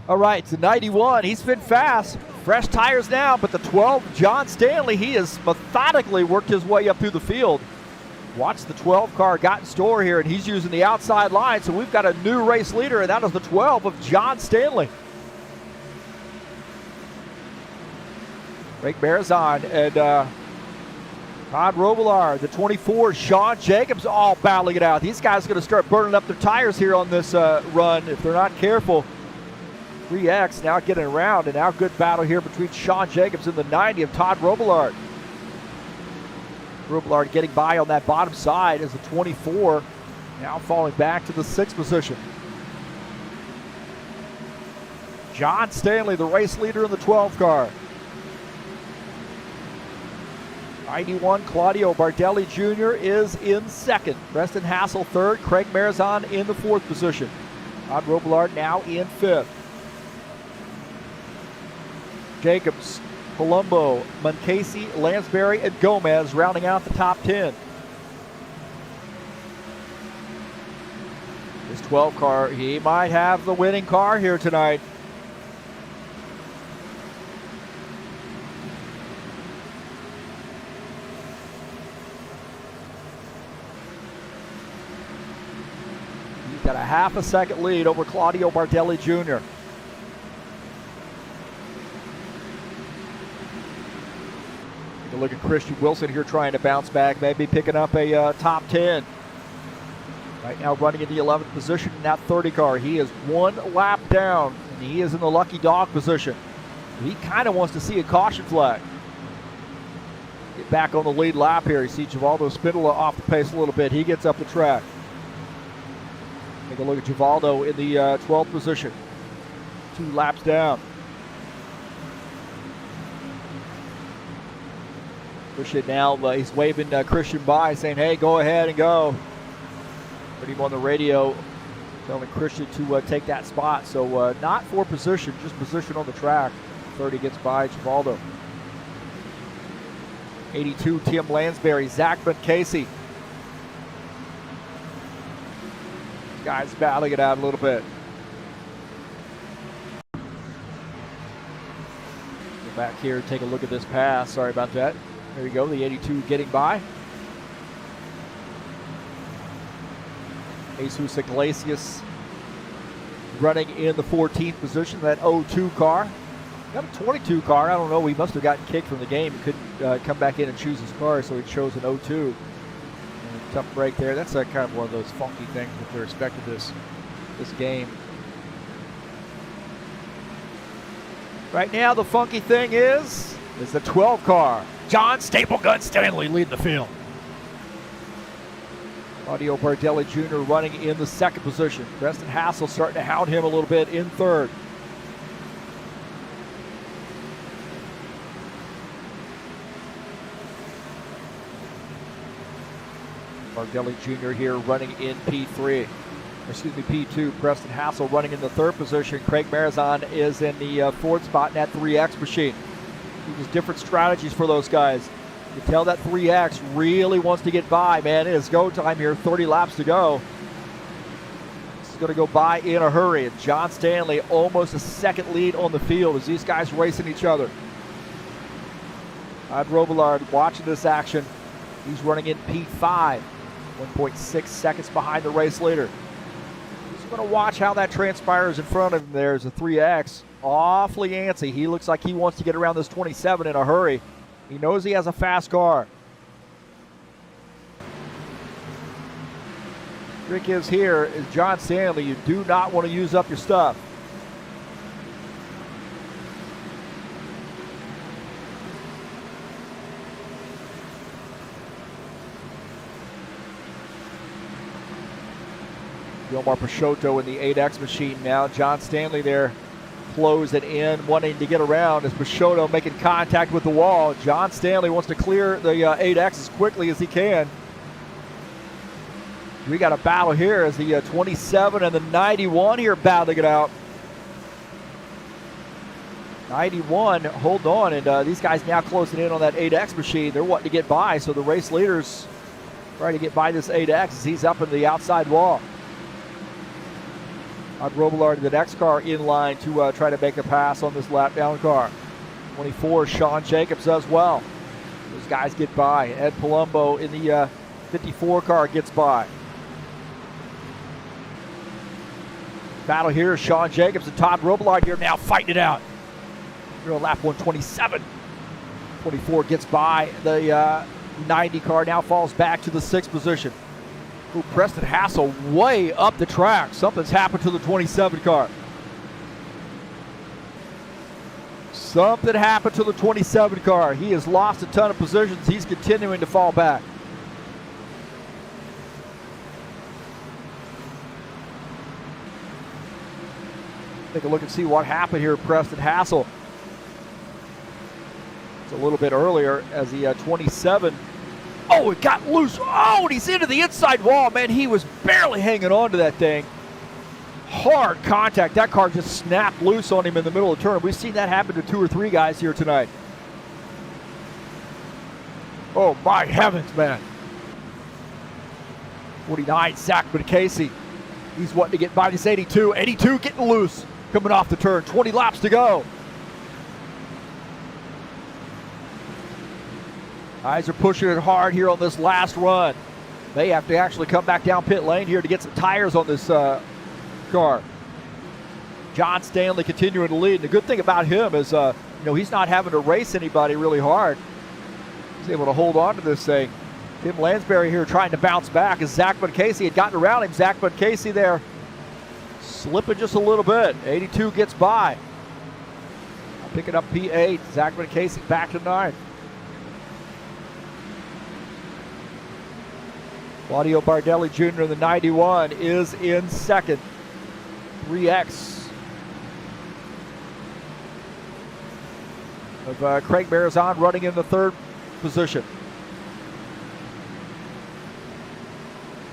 All right, to 91. He's been fast. Fresh tires now, but the 12, John Stanley, he has methodically worked his way up through the field. Watch the 12 car got in store here, and he's using the outside line, so we've got a new race leader, and that is the 12 of John Stanley. Craig Marizon and Todd Robillard, the 24, Sean Jacobs, all battling it out. These guys are going to start burning up their tires here on this run if they're not careful. 3X now getting around, and now good battle here between Sean Jacobs and the 90 of Todd Robillard. Robillard getting by on that bottom side as the 24 now falling back to the 6th position. John Stanley, the race leader in the 12 car. 91, Claudio Bardelli Jr. is in 2nd. Preston Hassel 3rd. Craig Marizon in the 4th position. Todd Robillard now in 5th. Jacobs, Colombo, Moncasi, Lansbury, and Gomez rounding out the top 10. This 12 car, he might have the winning car here tonight. He's got a half a second lead over Claudio Bardelli Jr. Look at Christian Wilson here trying to bounce back, maybe picking up a top 10. Right now running in the 11th position in that 30 car. He is 1 lap down, and he is in the lucky dog position. He kind of wants to see a caution flag. Get back on the lead lap here. You see Givaldo Spindola off the pace a little bit. He gets up the track. Take a look at Givaldo in the 12th position. 2 laps down. Christian now, he's waving Christian by, saying, hey, go ahead and go. Put him on the radio, telling Christian to take that spot. So not for position, just position on the track. 30 gets by Givaldo. 82, Tim Lansbury, Zach Moncasi. Guys battling it out a little bit. Go back here and take a look at this pass. Sorry about that. There you go, the 82 getting by. Jesus Iglesias running in the 14th position, that 02 car. Got a 22 car, I don't know, he must have gotten kicked from the game. He couldn't come back in and choose his car, so he chose an 02. And a tough break there. That's kind of one of those funky things with respect to this game. Right now, the funky thing is the 12 car. John Staplegun Stanley leading the field. Claudio Bardelli Jr. running in the 2nd position. Preston Hassel starting to hound him a little bit in 3rd. Bardelli Jr. here running in P3. P2. Preston Hassel running in the 3rd position. Craig Marizon is in the 4th spot in that 3X machine. There's different strategies for those guys. You tell that 3X really wants to get by, man. It is go time here, 30 laps to go. This is going to go by in a hurry. And John Stanley almost a 2nd lead on the field as these guys racing each other. Todd Robillard watching this action. He's running in P5, 1.6 seconds behind the race leader. He's going to watch how that transpires in front of him. There's a 3X. Awfully antsy. He looks like he wants to get around this 27 in a hurry. He knows he has a fast car. Trick is here is John Stanley. You do not want to use up your stuff. Gilmar Peixoto in the 8X machine now. John Stanley there close it in, wanting to get around as Peixoto making contact with the wall. John Stanley wants to clear the 8X as quickly as he can. We got a battle here as the 27 and the 91 here battling it out. 91, hold on, and these guys now closing in on that 8X machine. They're wanting to get by, so the race leaders trying to get by this 8X as he's up in the outside wall. Todd Robillard, the next car in line to try to make a pass on this lap down car. 24, Sean Jacobs as well. Those guys get by. Ed Palumbo in the 54 car gets by. Battle here, Sean Jacobs and Todd Robillard here now fighting it out. Here on lap 127. 24 gets by. The 90 car now falls back to the 6th position. Ooh, Preston Hassel way up the track. Something's happened to the 27 car. Something happened to the 27 car. He has lost a ton of positions. He's continuing to fall back. Take a look and see what happened here, Preston Hassel. It's a little bit earlier as the 27. Oh, it got loose. Oh, and he's into the inside wall. Man, he was barely hanging on to that thing. Hard contact. That car just snapped loose on him in the middle of the turn. We've seen that happen to 2 or 3 guys here tonight. Oh, my heavens, man. 49, Zachman Casey. He's wanting to get by this 82. 82 getting loose. Coming off the turn. 20 laps to go. Guys are pushing it hard here on this last run. They have to actually come back down pit lane here to get some tires on this car. John Stanley continuing to lead. And the good thing about him is, he's not having to race anybody really hard. He's able to hold on to this thing. Tim Lansbury here trying to bounce back as Zachman Casey had gotten around him. Zachman Casey there slipping just a little bit. 82 gets by. Picking up P8. Zachman Casey back to 9th. Claudio Bardelli Jr. in the 91 is in 2nd. 3X of Craig Marizon running in the 3rd position.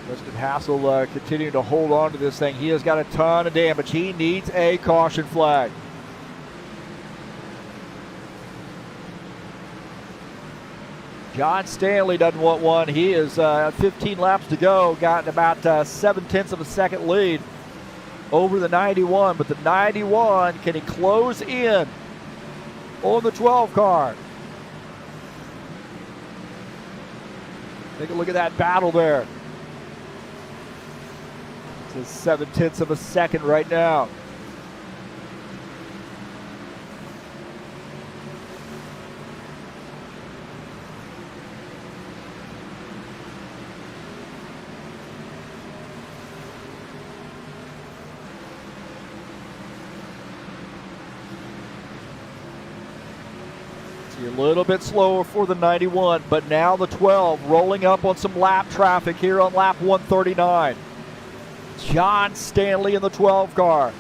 Preston Hassel continuing to hold on to this thing. He has got a ton of damage. He needs a caution flag. John Stanley doesn't want one. He is 15 laps to go. Got about 7/10 of a second lead over the 91. But the 91, can he close in on the 12 car? Take a look at that battle there. It's 7/10 of a second right now. A little bit slower for the 91, but now the 12 rolling up on some lap traffic here on lap 139. John Stanley in the 12 car,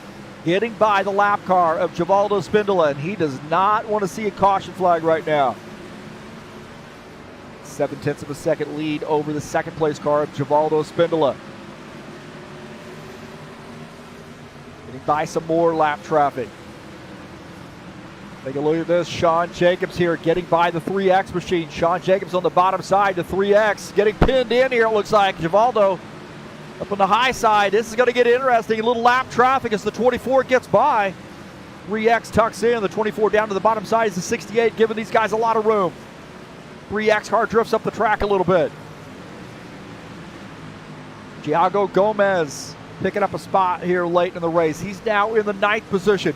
getting by the lap car of Givaldo Spindola, and he does not want to see a caution flag right now. 7/10 of a second lead over the 2nd place car of Givaldo Spindola. Getting by some more lap traffic. Take a look at this. Sean Jacobs here getting by the 3X machine. Sean Jacobs on the bottom side to 3X. Getting pinned in here, it looks like. Givaldo up on the high side. This is going to get interesting. A little lap traffic as the 24 gets by. 3X tucks in. The 24 down to the bottom side is the 68, giving these guys a lot of room. 3X car drifts up the track a little bit. Thiago Gomez picking up a spot here late in the race. He's now in the 9th position.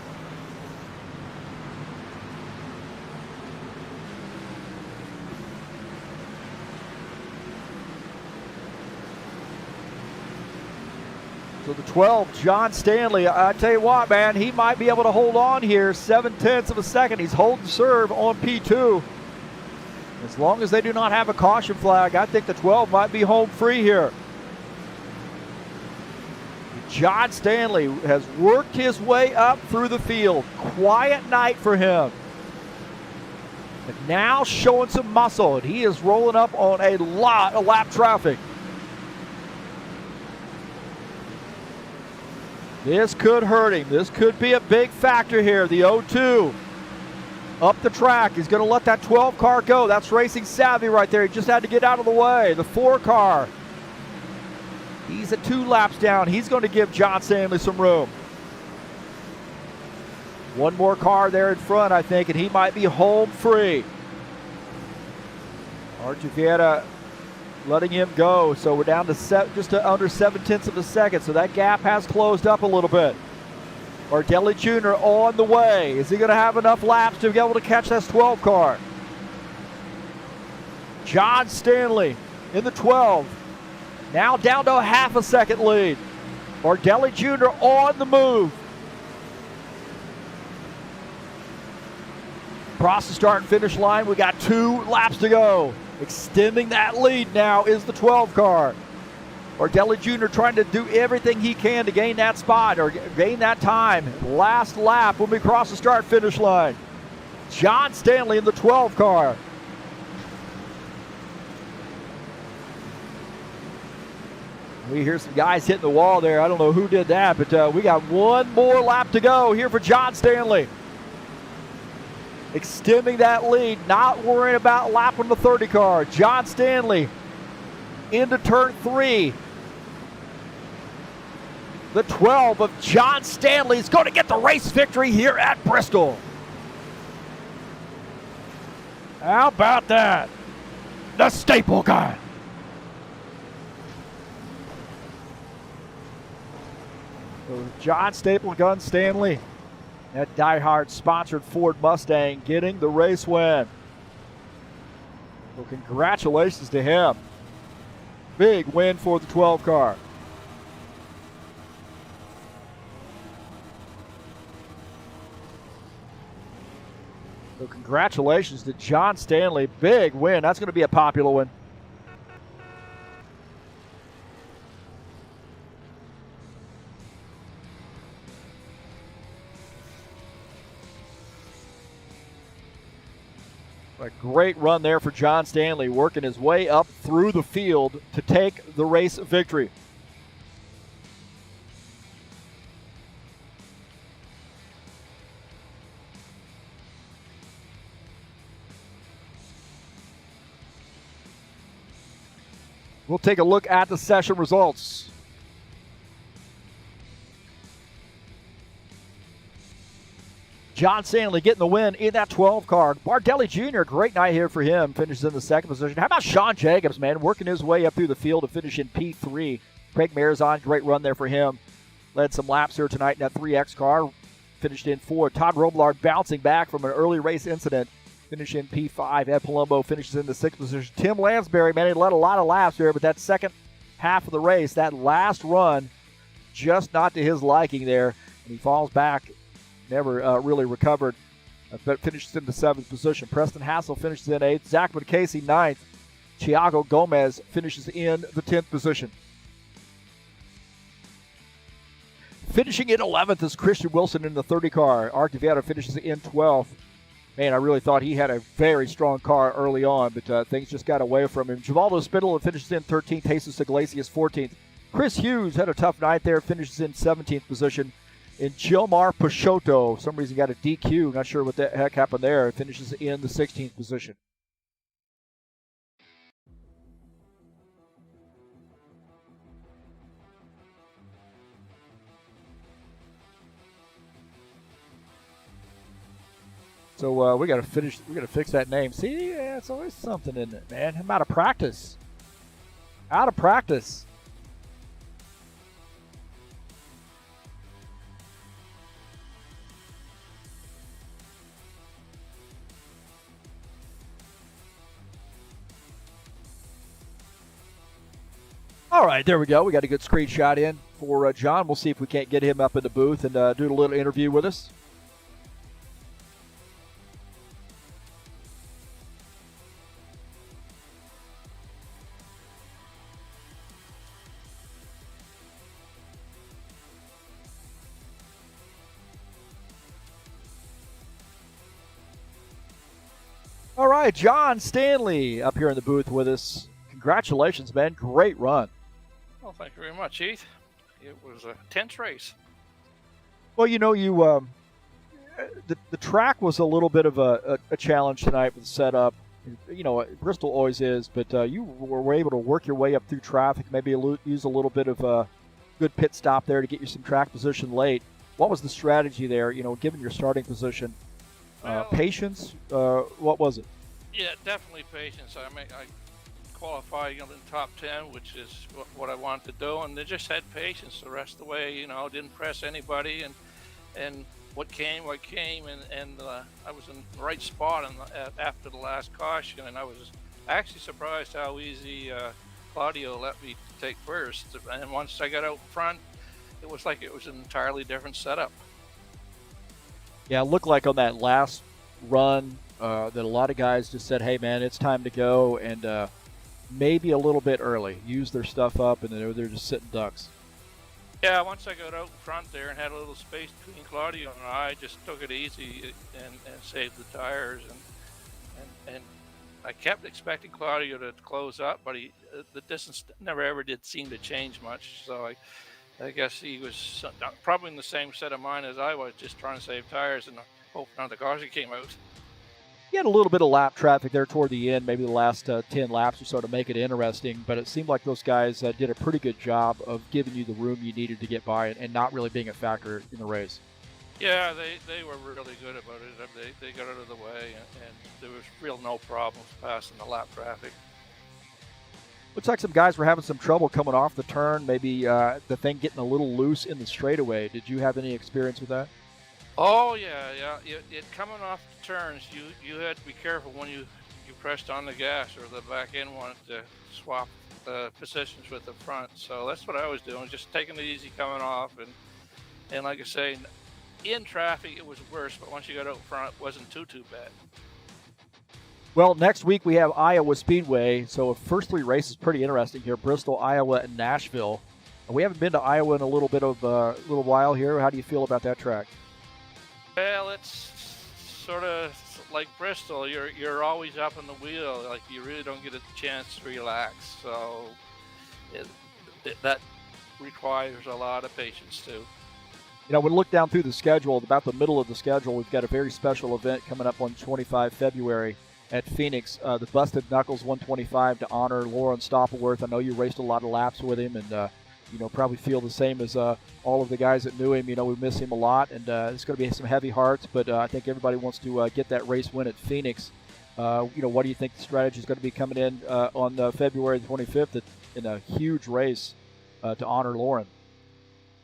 So the 12, John Stanley, I tell you what, man, he might be able to hold on here. 7/10 of a second. He's holding serve on P2. As long as they do not have a caution flag, I think the 12 might be home free here. John Stanley has worked his way up through the field. Quiet night for him. But now showing some muscle, and he is rolling up on a lot of lap traffic. This could hurt him. This could be a big factor here. The 0-2 up the track. He's going to let that 12 car go. That's racing savvy right there. He just had to get out of the way. The 4 car. He's at 2 laps down. He's going to give John Stanley some room. One more car there in front, I think, and he might be home free. Archuleta letting him go. So we're down to just under 7/10 of a second. So that gap has closed up a little bit. Bardelli Jr. on the way. Is he going to have enough laps to be able to catch this 12 car? John Stanley in the 12. Now down to a half a second lead. Bardelli Jr. on the move. Across the start and finish line, we got 2 laps to go. Extending that lead now is the 12 car. Bardelli Jr. trying to do everything he can to gain that spot or gain that time. Last lap when we cross the start finish line. John Stanley in the 12 car. We hear some guys hitting the wall there. I don't know who did that, but we got 1 more lap to go here for John Stanley. Extending that lead, not worrying about lapping the 30 car. John Stanley into turn 3. The 12 of John Stanley is going to get the race victory here at Bristol. How about that? The staple guy. So John Staple Gun Stanley, that diehard sponsored Ford Mustang, getting the race win. So congratulations to him. Big win for the 12 car. So congratulations to John Stanley. Big win. That's going to be a popular one. A great run there for John Stanley, working his way up through the field to take the race victory. We'll take a look at the session results. John Stanley getting the win in that 12 car. Bardelli Jr., great night here for him, finishes in the 2nd position. How about Sean Jacobs, man, working his way up through the field to finish in P3. Craig Marizon, great run there for him. Led some laps here tonight in that 3X car, finished in 4. Todd Robillard bouncing back from an early race incident, finished in P5. Ed Palumbo finishes in the 6th position. Tim Lansbury, man, he led a lot of laps there, but that second half of the race, that last run, just not to his liking there, and he falls back. Never really recovered, but finishes in the 7th position. Preston Hassel finishes in 8th. Zach McCasey 9th. Thiago Gomez finishes in the 10th position. Finishing in 11th is Christian Wilson in the 30 car. Archuleta finishes in 12th. Man, I really thought he had a very strong car early on, but things just got away from him. Givaldo Spindle finishes in 13th. Jesus Iglesias 14th. Chris Hughes had a tough night there, finishes in 17th position. In Gilmar Peixoto, for some reason got a DQ. Not sure what the heck happened there. Finishes in the 16th position. So we got to finish. We got to fix that name. See, yeah, it's always something in it, man. I'm out of practice. Out of practice. All right, there we go. We got a good screenshot in for John. We'll see if we can't get him up in the booth and do a little interview with us. All right, John Stanley up here in the booth with us. Congratulations, man. Great run. Well, thank you very much, Heath. It was a tense race. Well, you know, the track was a little bit of a challenge tonight with the setup. You know, Bristol always is, but you were able to work your way up through traffic, maybe use a little bit of a good pit stop there to get you some track position late. What was the strategy there, you know, given your starting position? Patience? What was it? Yeah, definitely patience. I qualified in the top 10, which is what I wanted to do, and they just had patience the rest of the way. You know, didn't press anybody, and what came, and I was in the right spot after the last caution, and I was actually surprised how easy Claudio let me take first. And once I got out front, it was like it was an entirely different setup. Yeah, it looked like on that last run that a lot of guys just said, hey, man, it's time to go, and maybe a little bit early. Use their stuff up, and they're just sitting ducks. Yeah, once I got out front there and had a little space between Claudio and I just took it easy and saved the tires. And I kept expecting Claudio to close up, but the distance never ever did seem to change much. So I guess he was probably in the same set of mind as I was, just trying to save tires and hope not the caution came out. You had a little bit of lap traffic there toward the end, maybe the last 10 laps or so to make it interesting, but it seemed like those guys did a pretty good job of giving you the room you needed to get by and not really being a factor in the race. Yeah, they were really good about it. They got out of the way, and there was no problems passing the lap traffic. Looks like some guys were having some trouble coming off the turn, maybe the thing getting a little loose in the straightaway. Did you have any experience with that? Oh yeah. It coming off the turns, you had to be careful when you pressed on the gas, or the back end wanted to swap positions with the front. So that's what I was doing, just taking it easy coming off, and like I say, in traffic it was worse, but once you got out front, it wasn't too bad. Well, next week we have Iowa Speedway, so first three races pretty interesting here: Bristol, Iowa, and Nashville. We haven't been to Iowa in a little while here. How do you feel about that track? Well, it's sort of like Bristol. You're always up on the wheel. Like, you really don't get a chance to relax. So that requires a lot of patience too. You know, when we look down through the schedule, about the middle of the schedule, we've got a very special event coming up on 25 February at Phoenix, the Busted Knuckles 125 to honor Lauren Stoppelworth. I know you raced a lot of laps with him, and probably feel the same as all of the guys that knew him. You know, we miss him a lot, and it's going to be some heavy hearts, but I think everybody wants to get that race win at Phoenix. What do you think the strategy is going to be coming in on February 25th in a huge race to honor Lauren?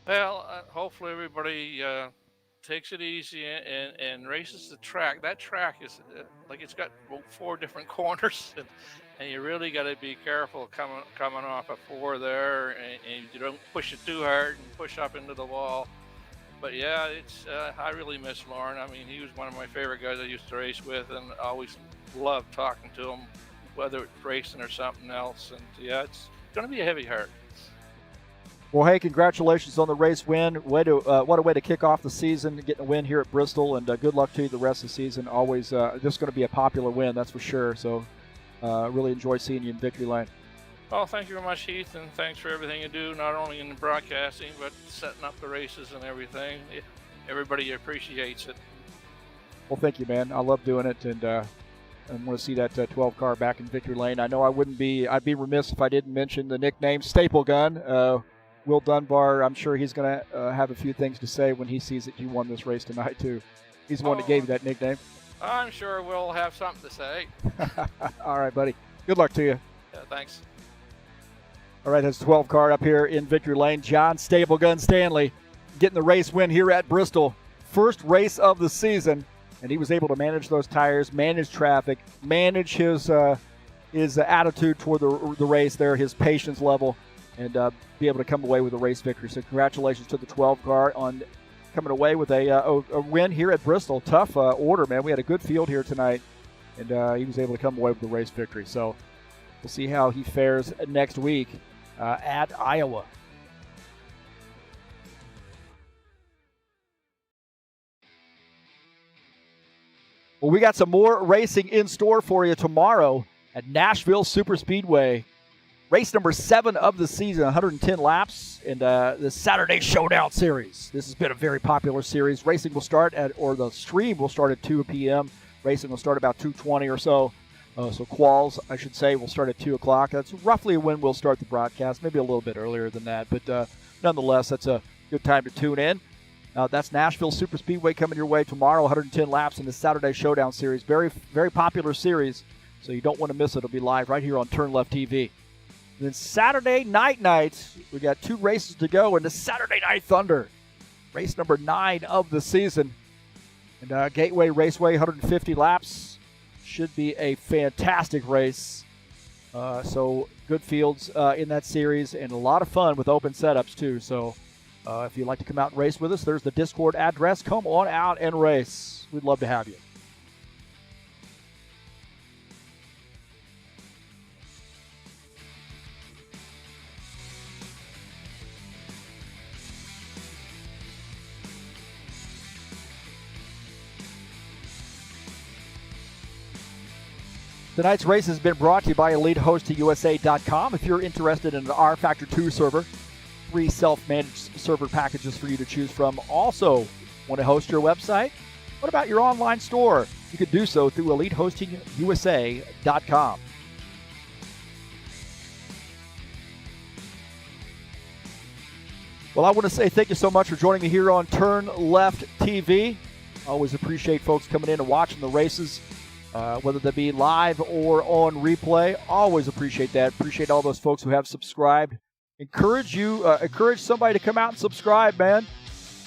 Well, hopefully everybody takes it easy and races the track. That track is it's got 4 different corners, and you really got to be careful coming off a 4 there, and you don't push it too hard and push up into the wall. But yeah, I really miss Lauren. I mean, he was one of my favorite guys I used to race with, and I always loved talking to him, whether it's racing or something else. And yeah, it's going to be a heavy heart. Well, hey, congratulations on the race win. What a way to kick off the season, getting a win here at Bristol, and good luck to you the rest of the season. Always just going to be a popular win, that's for sure. So really enjoy seeing you in victory lane. Oh, thank you very much, Heath, and thanks for everything you do, not only in the broadcasting, but setting up the races and everything. Everybody appreciates it. Well, thank you, man. I love doing it, and I want to see that 12 car back in victory lane. I know I'd be remiss if I didn't mention the nickname Staple Gun. Will Dunbar, I'm sure he's going to have a few things to say when he sees that you won this race tonight, too. He's the one that gave you that nickname. I'm sure Will have something to say. All right, buddy. Good luck to you. Yeah, thanks. All right, that's 12 car up here in victory lane. John Staple Gun Stanley getting the race win here at Bristol. First race of the season, and he was able to manage those tires, manage traffic, manage his attitude toward the race there, his patience level, and be able to come away with a race victory. So congratulations to the 12 car on coming away with a win here at Bristol. Tough order, man. We had a good field here tonight, and he was able to come away with the race victory. So we'll see how he fares next week at Iowa. Well, we got some more racing in store for you tomorrow at Nashville Superspeedway. Race number 7 of the season, 110 laps in the Saturday Showdown Series. This has been a very popular series. Racing will start the stream will start at 2 p.m. Racing will start about 2:20 or so. So quals, I should say, will start at 2 o'clock. That's roughly when we'll start the broadcast, maybe a little bit earlier than that. But nonetheless, that's a good time to tune in. That's Nashville Super Speedway coming your way tomorrow, 110 laps in the Saturday Showdown Series. Very, very popular series, so you don't want to miss it. It'll be live right here on TurnLeftTV. Then Saturday night, we got 2 races to go in the Saturday Night Thunder. Race number 9 of the season. And Gateway Raceway, 150 laps. Should be a fantastic race. So good fields in that series and a lot of fun with open setups too. So if you'd like to come out and race with us, there's the Discord address. Come on out and race. We'd love to have you. Tonight's race has been brought to you by EliteHostingUSA.com. If you're interested in an rFactor 2 server, 3 self-managed server packages for you to choose from. Also, want to host your website? What about your online store? You can do so through EliteHostingUSA.com. Well, I want to say thank you so much for joining me here on TurnLeftTV. Always appreciate folks coming in and watching the races. Whether that be live or on replay, always appreciate that. Appreciate all those folks who have subscribed. Encourage somebody to come out and subscribe, man.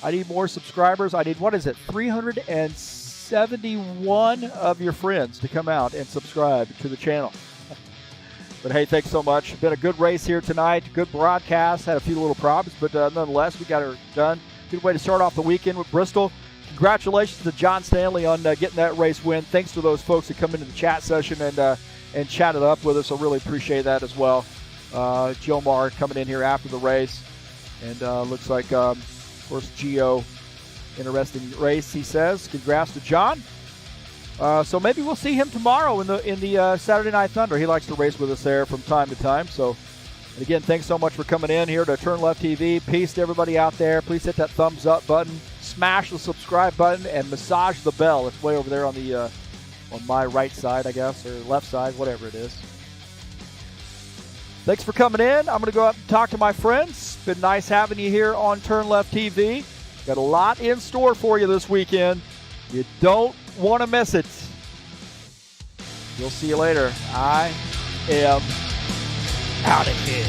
I need more subscribers. I need, 371 of your friends to come out and subscribe to the channel. But hey, thanks so much. Been a good race here tonight. Good broadcast. Had a few little problems, but nonetheless, we got her done. Good way to start off the weekend with Bristol. Congratulations to John Stanley on getting that race win. Thanks to those folks that come into the chat session and chatted up with us. I really appreciate that as well. Joe Marr coming in here after the race. And looks like, of course, Gio, interesting race, he says. Congrats to John. So maybe we'll see him tomorrow in the Saturday Night Thunder. He likes to race with us there from time to time. So, and again, thanks so much for coming in here to Turn Left TV. Peace to everybody out there. Please hit that thumbs up button. Smash the subscribe button and massage the bell. It's way over there on the on my right side, I guess, or left side, whatever it is. Thanks for coming in. I'm going to go out and talk to my friends. Been nice having you here on Turn Left TV. Got a lot in store for you this weekend. You don't want to miss it. We'll see you later. I am out of here.